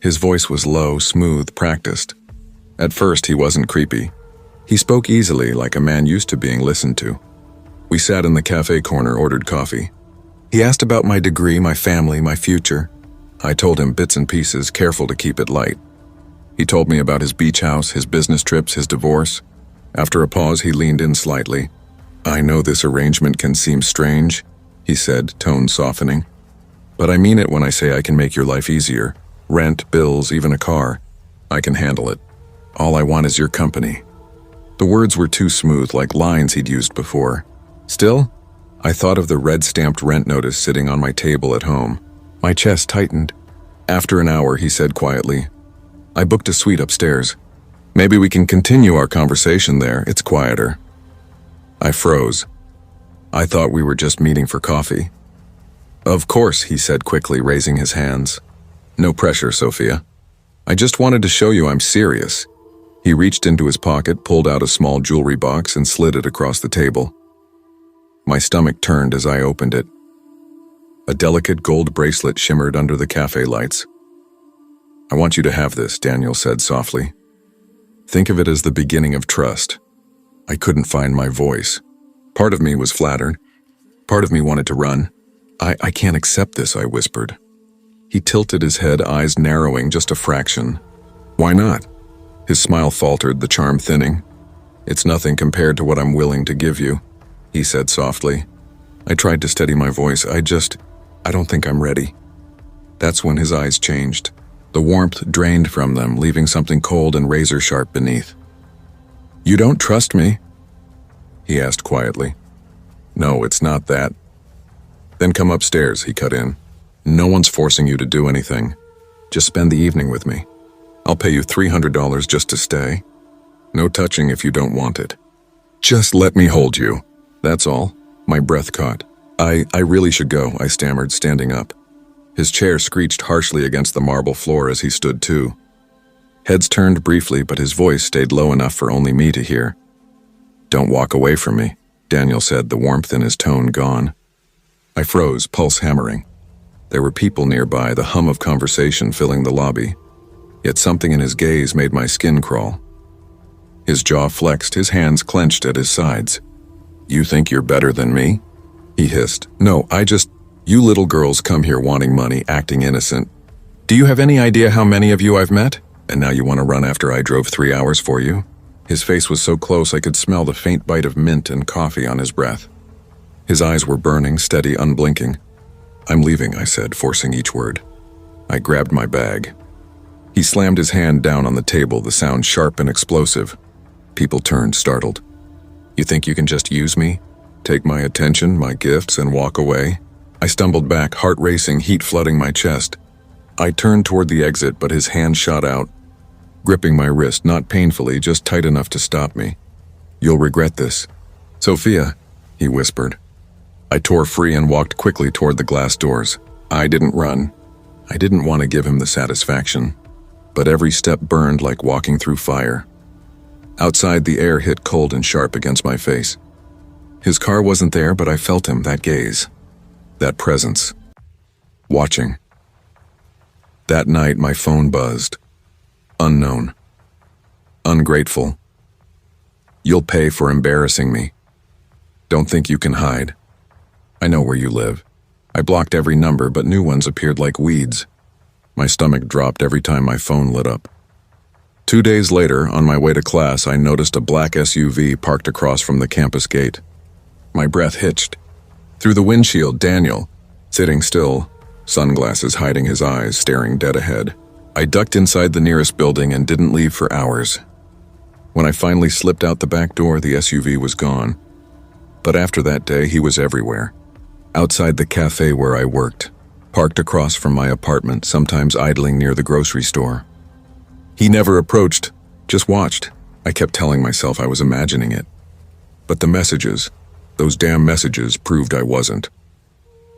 His voice was low, smooth, practiced. At first, he wasn't creepy. He spoke easily, like a man used to being listened to. We sat in the cafe corner, ordered coffee. He asked about my degree, my family, my future. I told him bits and pieces, careful to keep it light. He told me about his beach house, his business trips, his divorce. After a pause, he leaned in slightly. "I know this arrangement can seem strange," he said, tone softening. "But I mean it when I say I can make your life easier. Rent, bills, even a car. I can handle it. All I want is your company." The words were too smooth, like lines he'd used before. Still, I thought of the red-stamped rent notice sitting on my table at home. My chest tightened. After an hour, he said quietly, "I booked a suite upstairs. Maybe we can continue our conversation there, it's quieter." I froze. I thought we were just meeting for coffee. "Of course," he said quickly, raising his hands. "No pressure, Sophia. I just wanted to show you I'm serious." He reached into his pocket, pulled out a small jewelry box, and slid it across the table. My stomach turned as I opened it. A delicate gold bracelet shimmered under the cafe lights. "I want you to have this," Daniel said softly. "Think of it as the beginning of trust." I couldn't find my voice. Part of me was flattered. Part of me wanted to run. I can't accept this," I whispered. He tilted his head, eyes narrowing just a fraction. "Why not?" His smile faltered, the charm thinning. "It's nothing compared to what I'm willing to give you," he said softly. I tried to steady my voice. I don't think I'm ready." That's when his eyes changed. The warmth drained from them, leaving something cold and razor-sharp beneath. "You don't trust me?" he asked quietly. "No, it's not that." "Then come upstairs," he cut in. "No one's forcing you to do anything. Just spend the evening with me. I'll pay you $300 just to stay. No touching if you don't want it. Just let me hold you. That's all." My breath caught. I really should go," I stammered, standing up. His chair screeched harshly against the marble floor as he stood too. Heads turned briefly, but his voice stayed low enough for only me to hear. "Don't walk away from me," Daniel said, the warmth in his tone gone. I froze, pulse hammering. There were people nearby, the hum of conversation filling the lobby. Yet something in his gaze made my skin crawl. His jaw flexed, his hands clenched at his sides. "You think you're better than me?" he hissed. "No, you little girls come here wanting money, acting innocent. Do you have any idea how many of you I've met? And now you want to run after I drove 3 hours for you?" His face was so close I could smell the faint bite of mint and coffee on his breath. His eyes were burning, steady, unblinking. "I'm leaving," I said, forcing each word. I grabbed my bag. He slammed his hand down on the table, the sound sharp and explosive. People turned, startled. "You think you can just use me? Take my attention, my gifts, and walk away?" I stumbled back, heart racing, heat flooding my chest. I turned toward the exit, but his hand shot out, gripping my wrist, not painfully, just tight enough to stop me. "You'll regret this." "Sophia," he whispered. I tore free and walked quickly toward the glass doors. I didn't run. I didn't want to give him the satisfaction, but every step burned like walking through fire. Outside, the air hit cold and sharp against my face. His car wasn't there, but I felt him, that gaze, that presence, watching. That night, my phone buzzed. Unknown. Ungrateful. "You'll pay for embarrassing me. Don't think you can hide. I know where you live." I blocked every number, but new ones appeared like weeds. My stomach dropped every time my phone lit up. 2 days later, on my way to class, I noticed a black SUV parked across from the campus gate. My breath hitched. Through the windshield, Daniel, sitting still, sunglasses hiding his eyes, staring dead ahead. I ducked inside the nearest building and didn't leave for hours. When I finally slipped out the back door, the SUV was gone. But after that day, he was everywhere. Outside the cafe where I worked, parked across from my apartment, sometimes idling near the grocery store. He never approached, just watched. I kept telling myself I was imagining it. But the messages, those damn messages, proved I wasn't.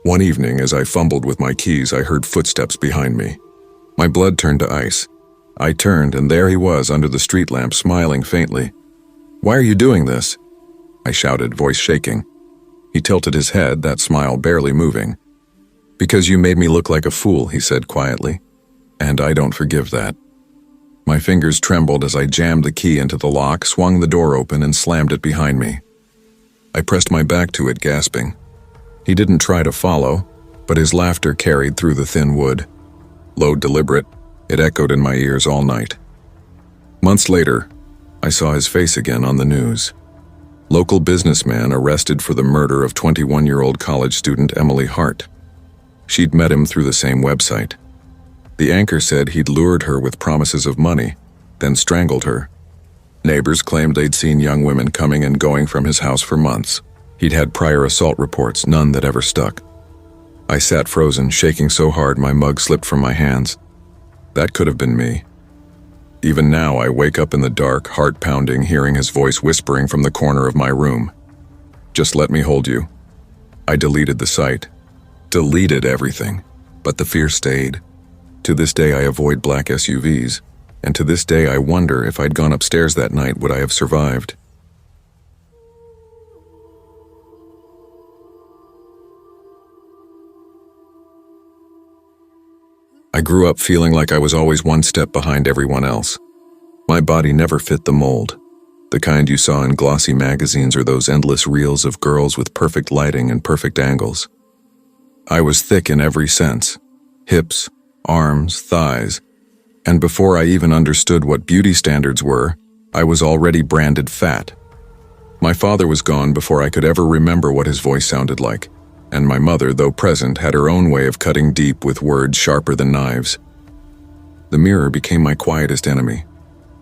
One evening, as I fumbled with my keys, I heard footsteps behind me. My blood turned to ice. I turned, and there he was under the street lamp, smiling faintly. "Why are you doing this?" I shouted, voice shaking. He tilted his head, that smile barely moving. "Because you made me look like a fool," he said quietly. "And I don't forgive that." My fingers trembled as I jammed the key into the lock, swung the door open, and slammed it behind me. I pressed my back to it, gasping. He didn't try to follow, but his laughter carried through the thin wood. Low, deliberate, it echoed in my ears all night. Months later, I saw his face again on the news. Local businessman arrested for the murder of 21-year-old college student Emily Hart. She'd met him through the same website. The anchor said he'd lured her with promises of money, then strangled her. Neighbors claimed they'd seen young women coming and going from his house for months. He'd had prior assault reports, none that ever stuck. I sat frozen, shaking so hard my mug slipped from my hands. That could have been me. Even now, I wake up in the dark, heart pounding, hearing his voice whispering from the corner of my room. "Just let me hold you." I deleted the site. Deleted everything. But the fear stayed. To this day, I avoid black SUVs. And to this day, I wonder if I'd gone upstairs that night, would I have survived? I grew up feeling like I was always one step behind everyone else. My body never fit the mold, the kind you saw in glossy magazines or those endless reels of girls with perfect lighting and perfect angles. I was thick in every sense, hips, arms, thighs, and before I even understood what beauty standards were, I was already branded fat. My father was gone before I could ever remember what his voice sounded like. And my mother, though present, had her own way of cutting deep with words sharper than knives. The mirror became my quietest enemy.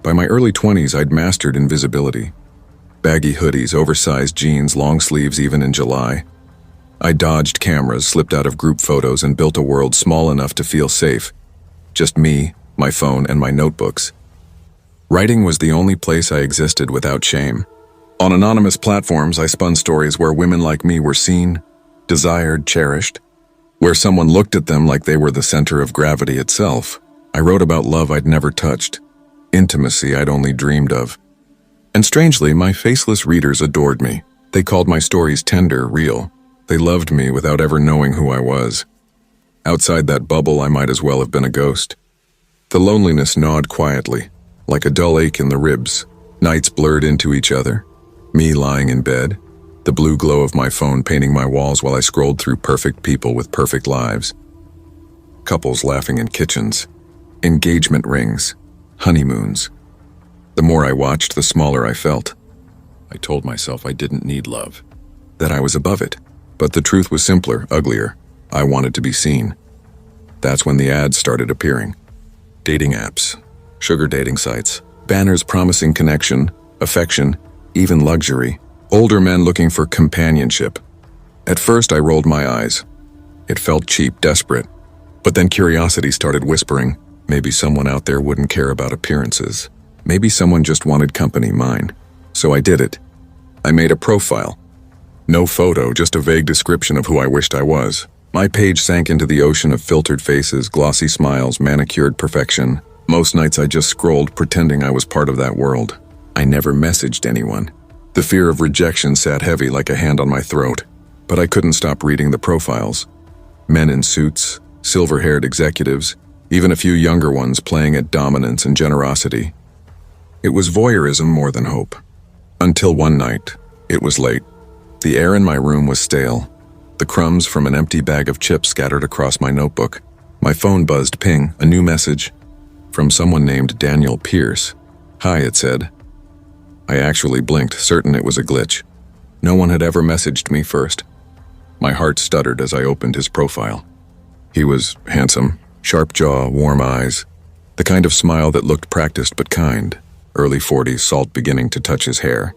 By my early 20s, I'd mastered invisibility. Baggy hoodies, oversized jeans, long sleeves even in July. I dodged cameras, slipped out of group photos, and built a world small enough to feel safe. Just me, my phone, and my notebooks. Writing was the only place I existed without shame. On anonymous platforms, I spun stories where women like me were seen, desired, cherished, where someone looked at them like they were the center of gravity itself. I wrote about love I'd never touched, intimacy I'd only dreamed of. And strangely, my faceless readers adored me. They called my stories tender, real. They loved me without ever knowing who I was. Outside that bubble, I might as well have been a ghost. The loneliness gnawed quietly, like a dull ache in the ribs. Nights blurred into each other. Me lying in bed, the blue glow of my phone painting my walls while I scrolled through perfect people with perfect lives. Couples laughing in kitchens. Engagement rings. Honeymoons. The more I watched, the smaller I felt. I told myself I didn't need love, that I was above it. But the truth was simpler, uglier. I wanted to be seen. That's when the ads started appearing. Dating apps, sugar dating sites, banners promising connection, affection, even luxury. Older men looking for companionship. At first, I rolled my eyes. It felt cheap, desperate. But then curiosity started whispering, maybe someone out there wouldn't care about appearances. Maybe someone just wanted company, mine. So I did it. I made a profile. No photo, just a vague description of who I wished I was. My page sank into the ocean of filtered faces, glossy smiles, manicured perfection. Most nights I just scrolled, pretending I was part of that world. I never messaged anyone. The fear of rejection sat heavy like a hand on my throat. But I couldn't stop reading the profiles. Men in suits, silver-haired executives, even a few younger ones playing at dominance and generosity. It was voyeurism more than hope. Until one night, it was late. The air in my room was stale. The crumbs from an empty bag of chips scattered across my notebook. My phone buzzed, ping, a new message. From someone named Daniel Pierce. Hi, it said. I actually blinked, certain it was a glitch. No one had ever messaged me first. My heart stuttered as I opened his profile. He was handsome, sharp jaw, warm eyes, the kind of smile that looked practiced but kind, early 40s, salt beginning to touch his hair.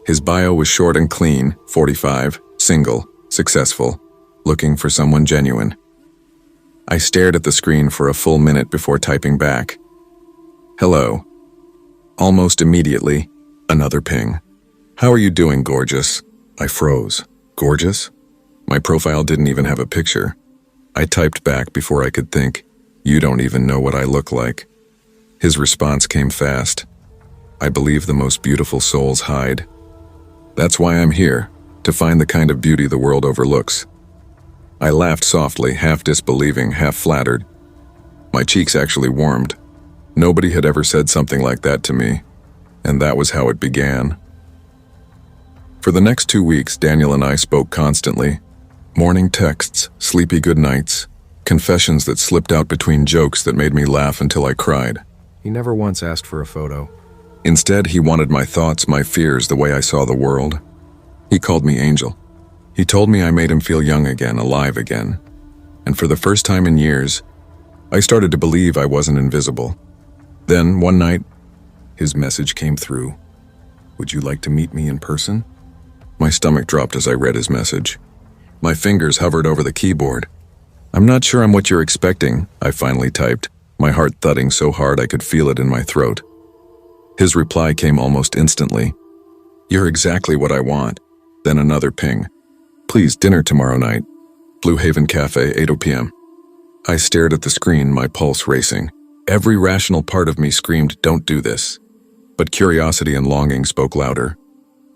His bio was short and clean, 45, single, successful, looking for someone genuine. I stared at the screen for a full minute before typing back. Hello. Almost immediately, another ping. How are you doing, gorgeous? I froze. Gorgeous? My profile didn't even have a picture. I typed back before I could think. You don't even know what I look like. His response came fast. I believe the most beautiful souls hide. That's why I'm here, to find the kind of beauty the world overlooks. I laughed softly, half disbelieving, half flattered. My cheeks actually warmed. Nobody had ever said something like that to me, and that was how it began. For the next 2 weeks, Daniel and I spoke constantly. Morning texts, sleepy good nights, confessions that slipped out between jokes that made me laugh until I cried. He never once asked for a photo. Instead, he wanted my thoughts, my fears, the way I saw the world. He called me Angel. He told me I made him feel young again, alive again. And for the first time in years, I started to believe I wasn't invisible. Then, one night, his message came through. Would you like to meet me in person? My stomach dropped as I read his message. My fingers hovered over the keyboard. I'm not sure I'm what you're expecting, I finally typed, my heart thudding so hard I could feel it in my throat. His reply came almost instantly. You're exactly what I want. Then another ping. Please, dinner tomorrow night. Blue Haven Cafe, 8 p.m. I stared at the screen, my pulse racing. Every rational part of me screamed, don't do this. But curiosity and longing spoke louder.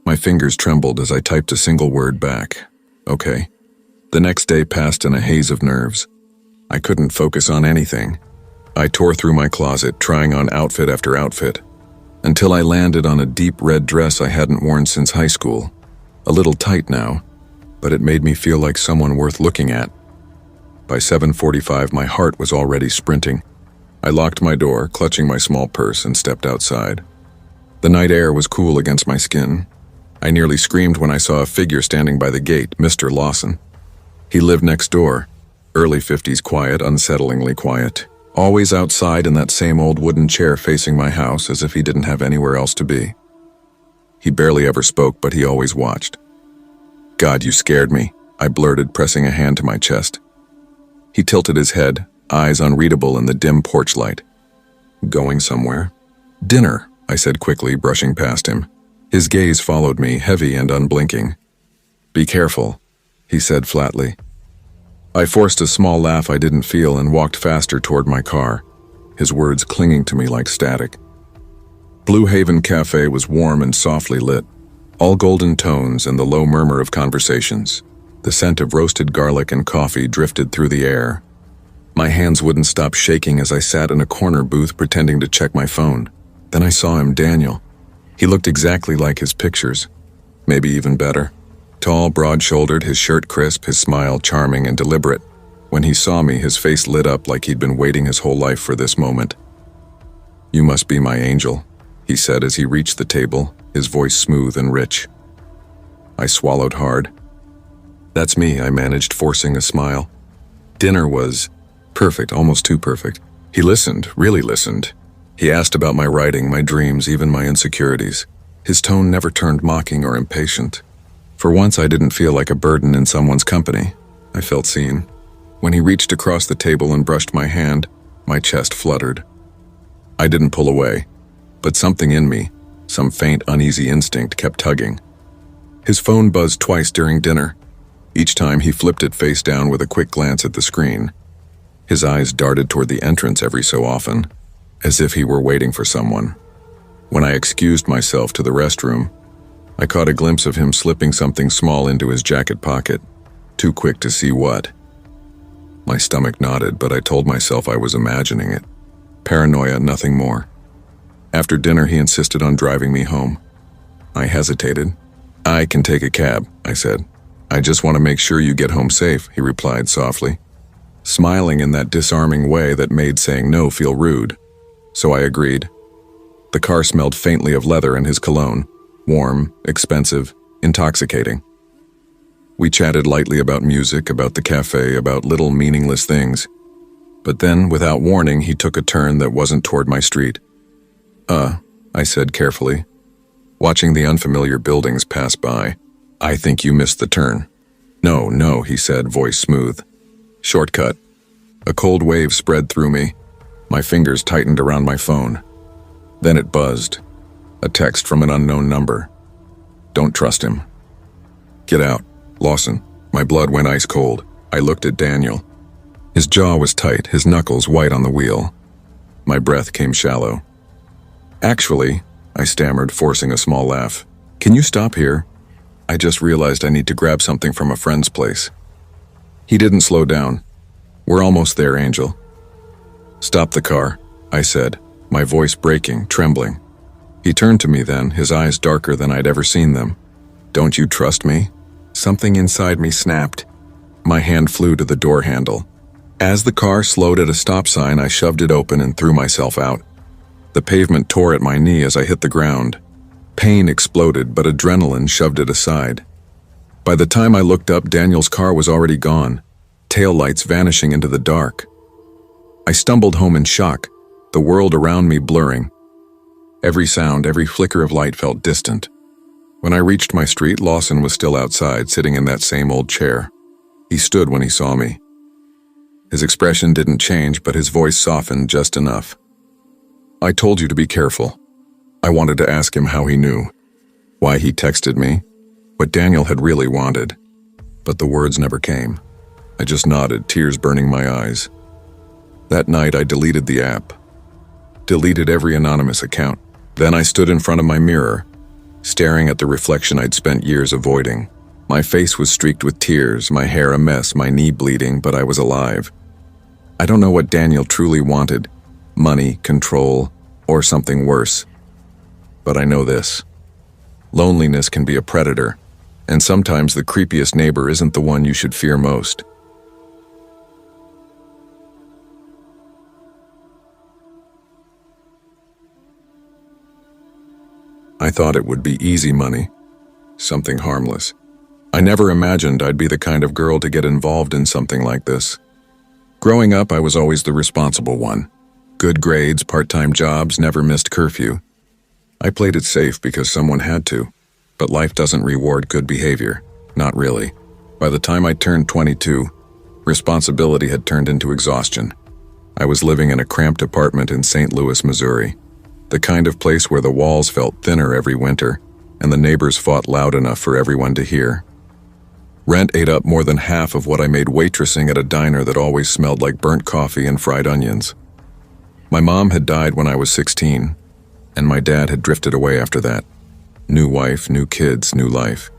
My fingers trembled as I typed a single word back. Okay. The next day passed in a haze of nerves. I couldn't focus on anything. I tore through my closet, trying on outfit after outfit, until I landed on a deep red dress I hadn't worn since high school. A little tight now, but it made me feel like someone worth looking at. By 7:45, my heart was already sprinting. I locked my door, clutching my small purse, and stepped outside. The night air was cool against my skin. I nearly screamed when I saw a figure standing by the gate, Mr. Lawson. He lived next door, early 50s quiet, unsettlingly quiet. Always outside in that same old wooden chair facing my house as if he didn't have anywhere else to be. He barely ever spoke, but he always watched. God, you scared me, I blurted, pressing a hand to my chest. He tilted his head, eyes unreadable in the dim porch light. Going somewhere? Dinner, I said quickly, brushing past him. His gaze followed me, heavy and unblinking. Be careful, he said flatly. I forced a small laugh I didn't feel and walked faster toward my car, his words clinging to me like static. Blue Haven Cafe was warm and softly lit, all golden tones and the low murmur of conversations. The scent of roasted garlic and coffee drifted through the air. My hands wouldn't stop shaking as I sat in a corner booth pretending to check my phone. Then I saw him, Daniel. He looked exactly like his pictures, maybe even better. Tall, broad-shouldered, his shirt crisp, his smile charming and deliberate. When he saw me, his face lit up like he'd been waiting his whole life for this moment. "You must be my angel," he said as he reached the table, his voice smooth and rich. I swallowed hard. "That's me," I managed, forcing a smile. Dinner was perfect, almost too perfect. He listened, really listened. He asked about my writing, my dreams, even my insecurities. His tone never turned mocking or impatient. For once, I didn't feel like a burden in someone's company. I felt seen. When he reached across the table and brushed my hand, my chest fluttered. I didn't pull away, but something in me, some faint, uneasy instinct, kept tugging. His phone buzzed twice during dinner. Each time he flipped it face down with a quick glance at the screen. His eyes darted toward the entrance every so often, as if he were waiting for someone. When I excused myself to the restroom, I caught a glimpse of him slipping something small into his jacket pocket, too quick to see what. My stomach knotted, but I told myself I was imagining it. Paranoia, nothing more. After dinner, he insisted on driving me home. I hesitated. "I can take a cab," I said. "I just want to make sure you get home safe," he replied softly, smiling in that disarming way that made saying no feel rude. So I agreed. The car smelled faintly of leather and his cologne, warm, expensive, intoxicating. We chatted lightly about music, about the cafe, about little meaningless things. But then, without warning, he took a turn that wasn't toward my street. I said carefully, watching the unfamiliar buildings pass by. "I think you missed the turn." No, he said, voice smooth. "Shortcut." A cold wave spread through me. My fingers tightened around my phone. Then it buzzed. A text from an unknown number. "Don't trust him." "Get out. Lawson." My blood went ice cold. I looked at Daniel. His jaw was tight, his knuckles white on the wheel. My breath came shallow. "Actually," I stammered, forcing a small laugh. "Can you stop here? I just realized I need to grab something from a friend's place." He didn't slow down. "We're almost there, Angel." "Stop the car," I said, my voice breaking, trembling. He turned to me then, his eyes darker than I'd ever seen them. "Don't you trust me?" Something inside me snapped. My hand flew to the door handle. As the car slowed at a stop sign, I shoved it open and threw myself out. The pavement tore at my knee as I hit the ground. Pain exploded, but adrenaline shoved it aside. By the time I looked up, Daniel's car was already gone, taillights vanishing into the dark. I stumbled home in shock, the world around me blurring. Every sound, every flicker of light felt distant. When I reached my street, Lawson was still outside, sitting in that same old chair. He stood when he saw me. His expression didn't change, but his voice softened just enough. "I told you to be careful." I wanted to ask him how he knew, why he texted me, what Daniel had really wanted. But the words never came. I just nodded, tears burning my eyes. That night I deleted the app. Deleted every anonymous account. Then I stood in front of my mirror, staring at the reflection I'd spent years avoiding. My face was streaked with tears, my hair a mess, my knee bleeding, but I was alive. I don't know what Daniel truly wanted, money, control, or something worse. But I know this. Loneliness can be a predator, and sometimes the creepiest neighbor isn't the one you should fear most. I thought it would be easy money, something harmless. I never imagined I'd be the kind of girl to get involved in something like this. Growing up, I was always the responsible one. Good grades, part-time jobs, never missed curfew. I played it safe because someone had to, but life doesn't reward good behavior. Not really. By the time I turned 22, responsibility had turned into exhaustion. I was living in a cramped apartment in St. Louis, Missouri, the kind of place where the walls felt thinner every winter and the neighbors fought loud enough for everyone to hear. Rent ate up more than half of what I made waitressing at a diner that always smelled like burnt coffee and fried onions. My mom had died when I was 16. And my dad had drifted away after that. New wife, new kids, new life.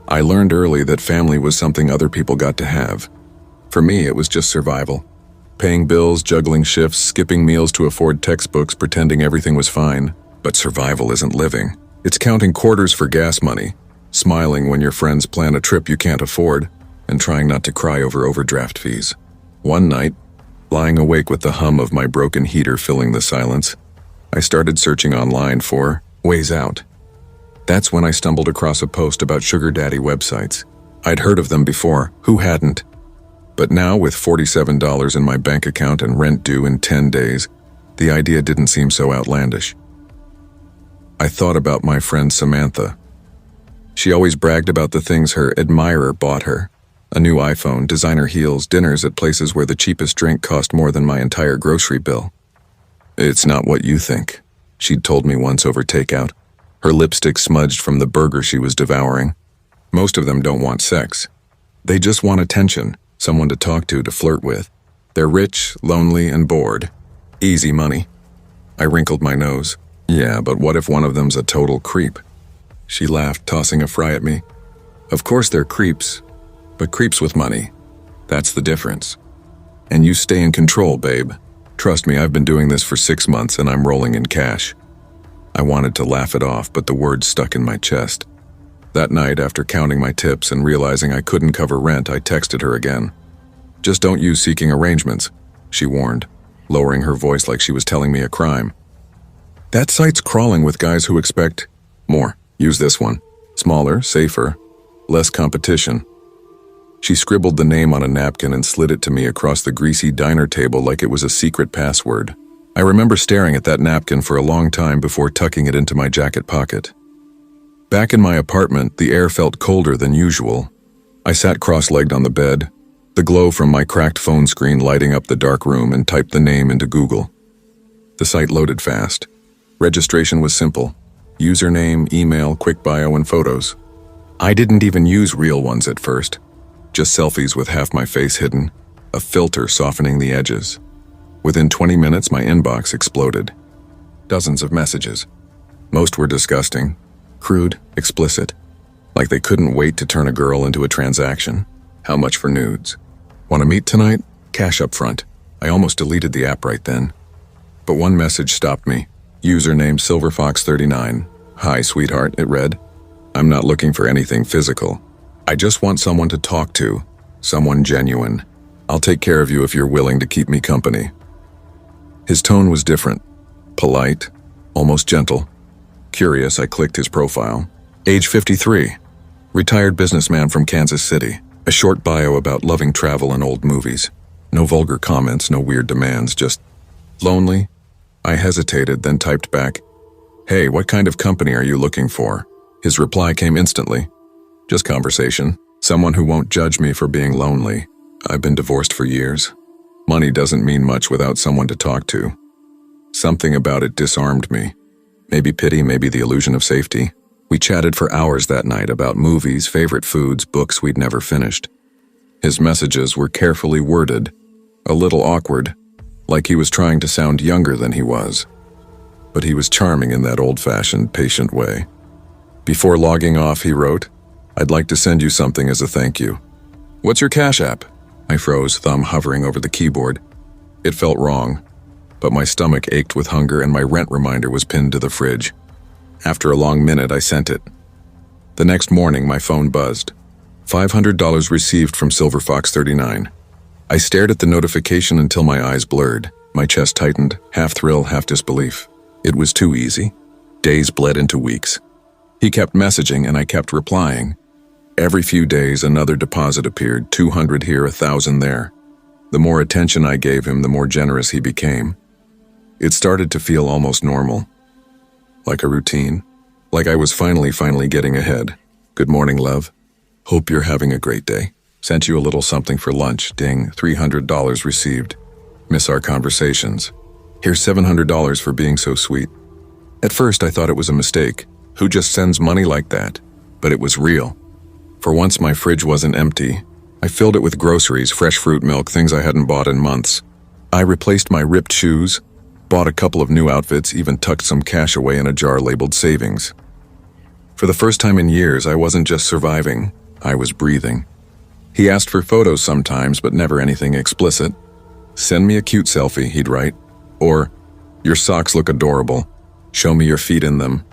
I learned early that family was something other people got to have. For me, it was just survival. Paying bills, juggling shifts, skipping meals to afford textbooks, pretending everything was fine. But survival isn't living. It's counting quarters for gas money, smiling when your friends plan a trip you can't afford, and trying not to cry over overdraft fees. One night, lying awake with the hum of my broken heater filling the silence, I started searching online for ways out. That's when I stumbled across a post about sugar daddy websites. I'd heard of them before, who hadn't? But now, with $47 in my bank account and rent due in 10 days, the idea didn't seem so outlandish. I thought about my friend Samantha. She always bragged about the things her admirer bought her. A new iPhone, designer heels, dinners at places where the cheapest drink cost more than my entire grocery bill. "It's not what you think," she'd told me once over takeout, her lipstick smudged from the burger she was devouring. Most of them don't want sex. They just want attention, someone to talk to flirt with. They're rich, lonely, and bored. Easy money. I wrinkled my nose. "Yeah, but what if one of them's a total creep?" She laughed, tossing a fry at me. "Of course they're creeps, but creeps with money. That's the difference. And you stay in control, babe. Trust me, I've been doing this for 6 months and I'm rolling in cash." I wanted to laugh it off, but the words stuck in my chest. That night, after counting my tips and realizing I couldn't cover rent, I texted her again. "Just don't use seeking arrangements," she warned, lowering her voice like she was telling me a crime. "That site's crawling with guys who expect more. Use this one. Smaller, safer, less competition." She scribbled the name on a napkin and slid it to me across the greasy diner table like it was a secret password. I remember staring at that napkin for a long time before tucking it into my jacket pocket. Back in my apartment, the air felt colder than usual. I sat cross-legged on the bed, the glow from my cracked phone screen lighting up the dark room, and typed the name into Google. The site loaded fast. Registration was simple. Username, email, quick bio, and photos. I didn't even use real ones at first. Just selfies with half my face hidden, a filter softening the edges. Within 20 minutes, my inbox exploded. Dozens of messages. Most were disgusting, crude, explicit. Like they couldn't wait to turn a girl into a transaction. How much for nudes? Want to meet tonight? Cash up front. I almost deleted the app right then. But one message stopped me. Username SilverFox39. "Hi, sweetheart," it read. "I'm not looking for anything physical. I just want someone to talk to. Someone genuine. I'll take care of you if you're willing to keep me company." His tone was different. Polite, almost gentle. Curious, I clicked his profile. Age 53. Retired businessman from Kansas City. A short bio about loving travel and old movies. No vulgar comments, no weird demands, just lonely. I hesitated, then typed back, "Hey, what kind of company are you looking for?" His reply came instantly. "Just conversation. Someone who won't judge me for being lonely. I've been divorced for years. Money doesn't mean much without someone to talk to." Something about it disarmed me. Maybe pity, maybe the illusion of safety. We chatted for hours that night about movies, favorite foods, books we'd never finished. His messages were carefully worded, a little awkward, like he was trying to sound younger than he was. But he was charming in that old-fashioned, patient way. Before logging off, he wrote, "I'd like to send you something as a thank you." "What's your Cash App?" I froze, thumb hovering over the keyboard. It felt wrong, but my stomach ached with hunger and my rent reminder was pinned to the fridge. After a long minute, I sent it. The next morning, my phone buzzed. $500 received from SilverFox39. I stared at the notification until my eyes blurred. My chest tightened, half thrill, half disbelief. It was too easy. Days bled into weeks. He kept messaging and I kept replying. Every few days, another deposit appeared, 200 here, 1,000 there. The more attention I gave him, the more generous he became. It started to feel almost normal. Like a routine. Like I was finally getting ahead. "Good morning, love. Hope you're having a great day. Sent you a little something for lunch. Ding, $300 received. Miss our conversations. Here's $700 for being so sweet." At first, I thought it was a mistake. Who just sends money like that? But it was real. For once, my fridge wasn't empty. I filled it with groceries, fresh fruit, milk, things I hadn't bought in months. I replaced my ripped shoes, Bought a couple of new outfits, even tucked some cash away in a jar labeled savings. For the first time in years, I wasn't just surviving, I was breathing. He asked for photos sometimes, but never anything explicit. Send me a cute selfie, he'd write. Or, your socks look adorable. Show me your feet in them.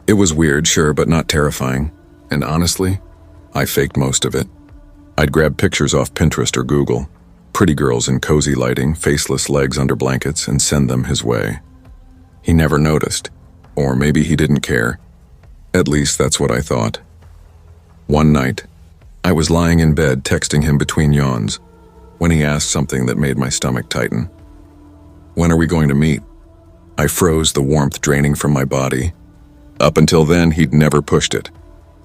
It was weird, sure, but not terrifying. And honestly, I faked most of it. I'd grab pictures off Pinterest or Google, pretty girls in cozy lighting, faceless legs under blankets, and send them his way. He never noticed, or maybe he didn't care. At least that's what I thought. One night, I was lying in bed texting him between yawns when he asked something that made my stomach tighten. When are we going to meet? I froze, the warmth draining from my body. Up until then, he'd never pushed it.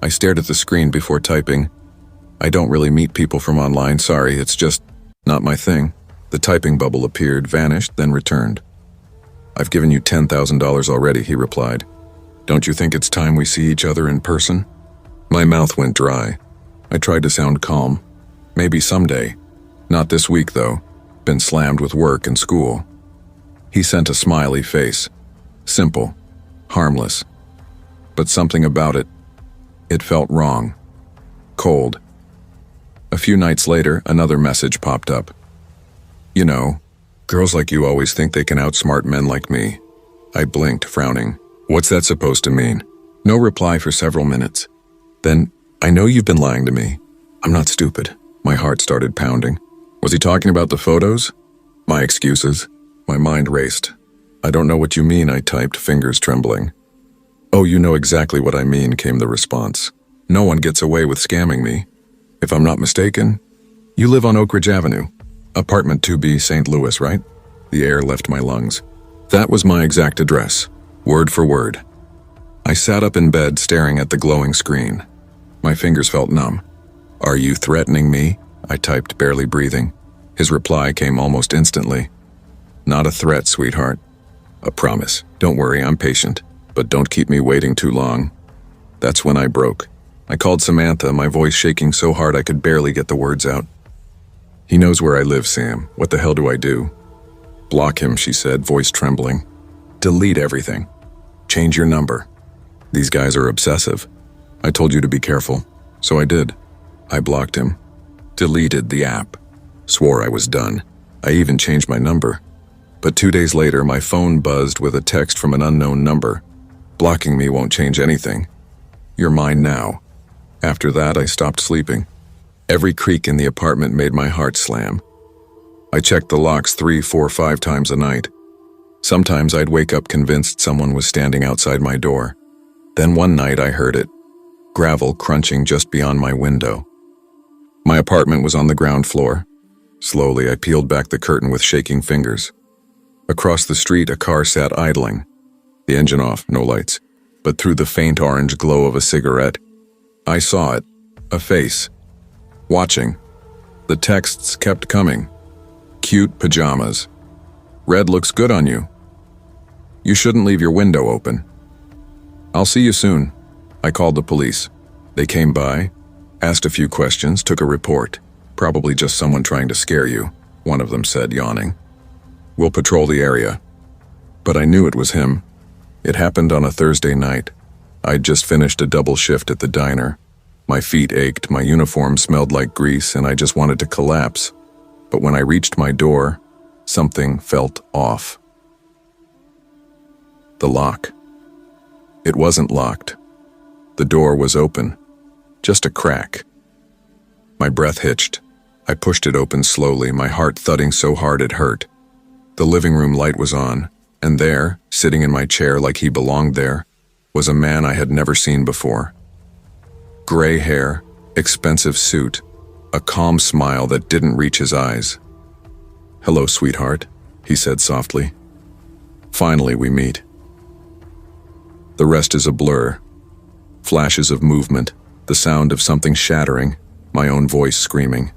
I stared at the screen before typing. I don't really meet people from online, sorry, it's just not my thing. The typing bubble appeared, vanished, then returned. I've given you $10,000 already, he replied. Don't you think it's time we see each other in person? My mouth went dry. I tried to sound calm. Maybe someday. Not this week, though. Been slammed with work and school. He sent a smiley face. Simple. Harmless. But something about it. It felt wrong. Cold. A few nights later, another message popped up. You know, girls like you always think they can outsmart men like me. I blinked, frowning. What's that supposed to mean? No reply for several minutes. Then, I know you've been lying to me. I'm not stupid. My heart started pounding. Was he talking about the photos? My excuses? My mind raced. I don't know what you mean, I typed, fingers trembling. Oh, you know exactly what I mean, came the response. No one gets away with scamming me. If I'm not mistaken, you live on Oak Ridge Avenue, apartment 2B, St. Louis, right? The air left my lungs. That was my exact address, word for word. I sat up in bed staring at the glowing screen. My fingers felt numb. Are you threatening me? I typed, barely breathing. His reply came almost instantly. Not a threat, sweetheart. A promise. Don't worry, I'm patient. But don't keep me waiting too long. That's when I broke. I called Samantha, my voice shaking so hard I could barely get the words out. He knows where I live, Sam. What the hell do I do? Block him, she said, voice trembling. Delete everything. Change your number. These guys are obsessive. I told you to be careful, so I did. I blocked him. Deleted the app. Swore I was done. I even changed my number. But 2 days later, my phone buzzed with a text from an unknown number. Blocking me won't change anything. You're mine now. After that, I stopped sleeping. Every creak in the apartment made my heart slam. I checked the locks 3, 4, 5 times a night. Sometimes I'd wake up convinced someone was standing outside my door. Then one night I heard it. Gravel crunching just beyond my window. My apartment was on the ground floor. Slowly, I peeled back the curtain with shaking fingers. Across the street, a car sat idling. The engine off, no lights. But through the faint orange glow of a cigarette, I saw it. A face. Watching. The texts kept coming. Cute pajamas. Red looks good on you. You shouldn't leave your window open. I'll see you soon. I called the police. They came by, asked a few questions, took a report. Probably just someone trying to scare you, one of them said, yawning. We'll patrol the area. But I knew it was him. It happened on a Thursday night. I'd just finished a double shift at the diner. My feet ached, my uniform smelled like grease, and I just wanted to collapse. But when I reached my door, something felt off. The lock. It wasn't locked. The door was open. Just a crack. My breath hitched. I pushed it open slowly, my heart thudding so hard it hurt. The living room light was on, and there, sitting in my chair like he belonged there, was a man I had never seen before. Gray hair, expensive suit, a calm smile that didn't reach his eyes. Hello, sweetheart, he said softly. Finally, we meet. The rest is a blur. Flashes of movement, the sound of something shattering, my own voice screaming.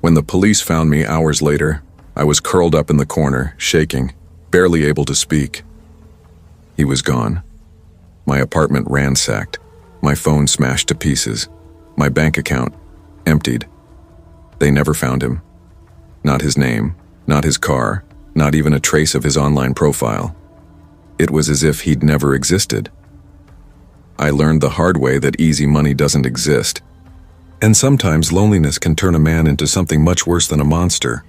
When the police found me hours later, I was curled up in the corner, shaking, barely able to speak. He was gone. My apartment ransacked, my phone smashed to pieces, my bank account emptied. They never found him. Not his name, not his car, not even a trace of his online profile. It was as if he'd never existed. I learned the hard way that easy money doesn't exist. And sometimes loneliness can turn a man into something much worse than a monster.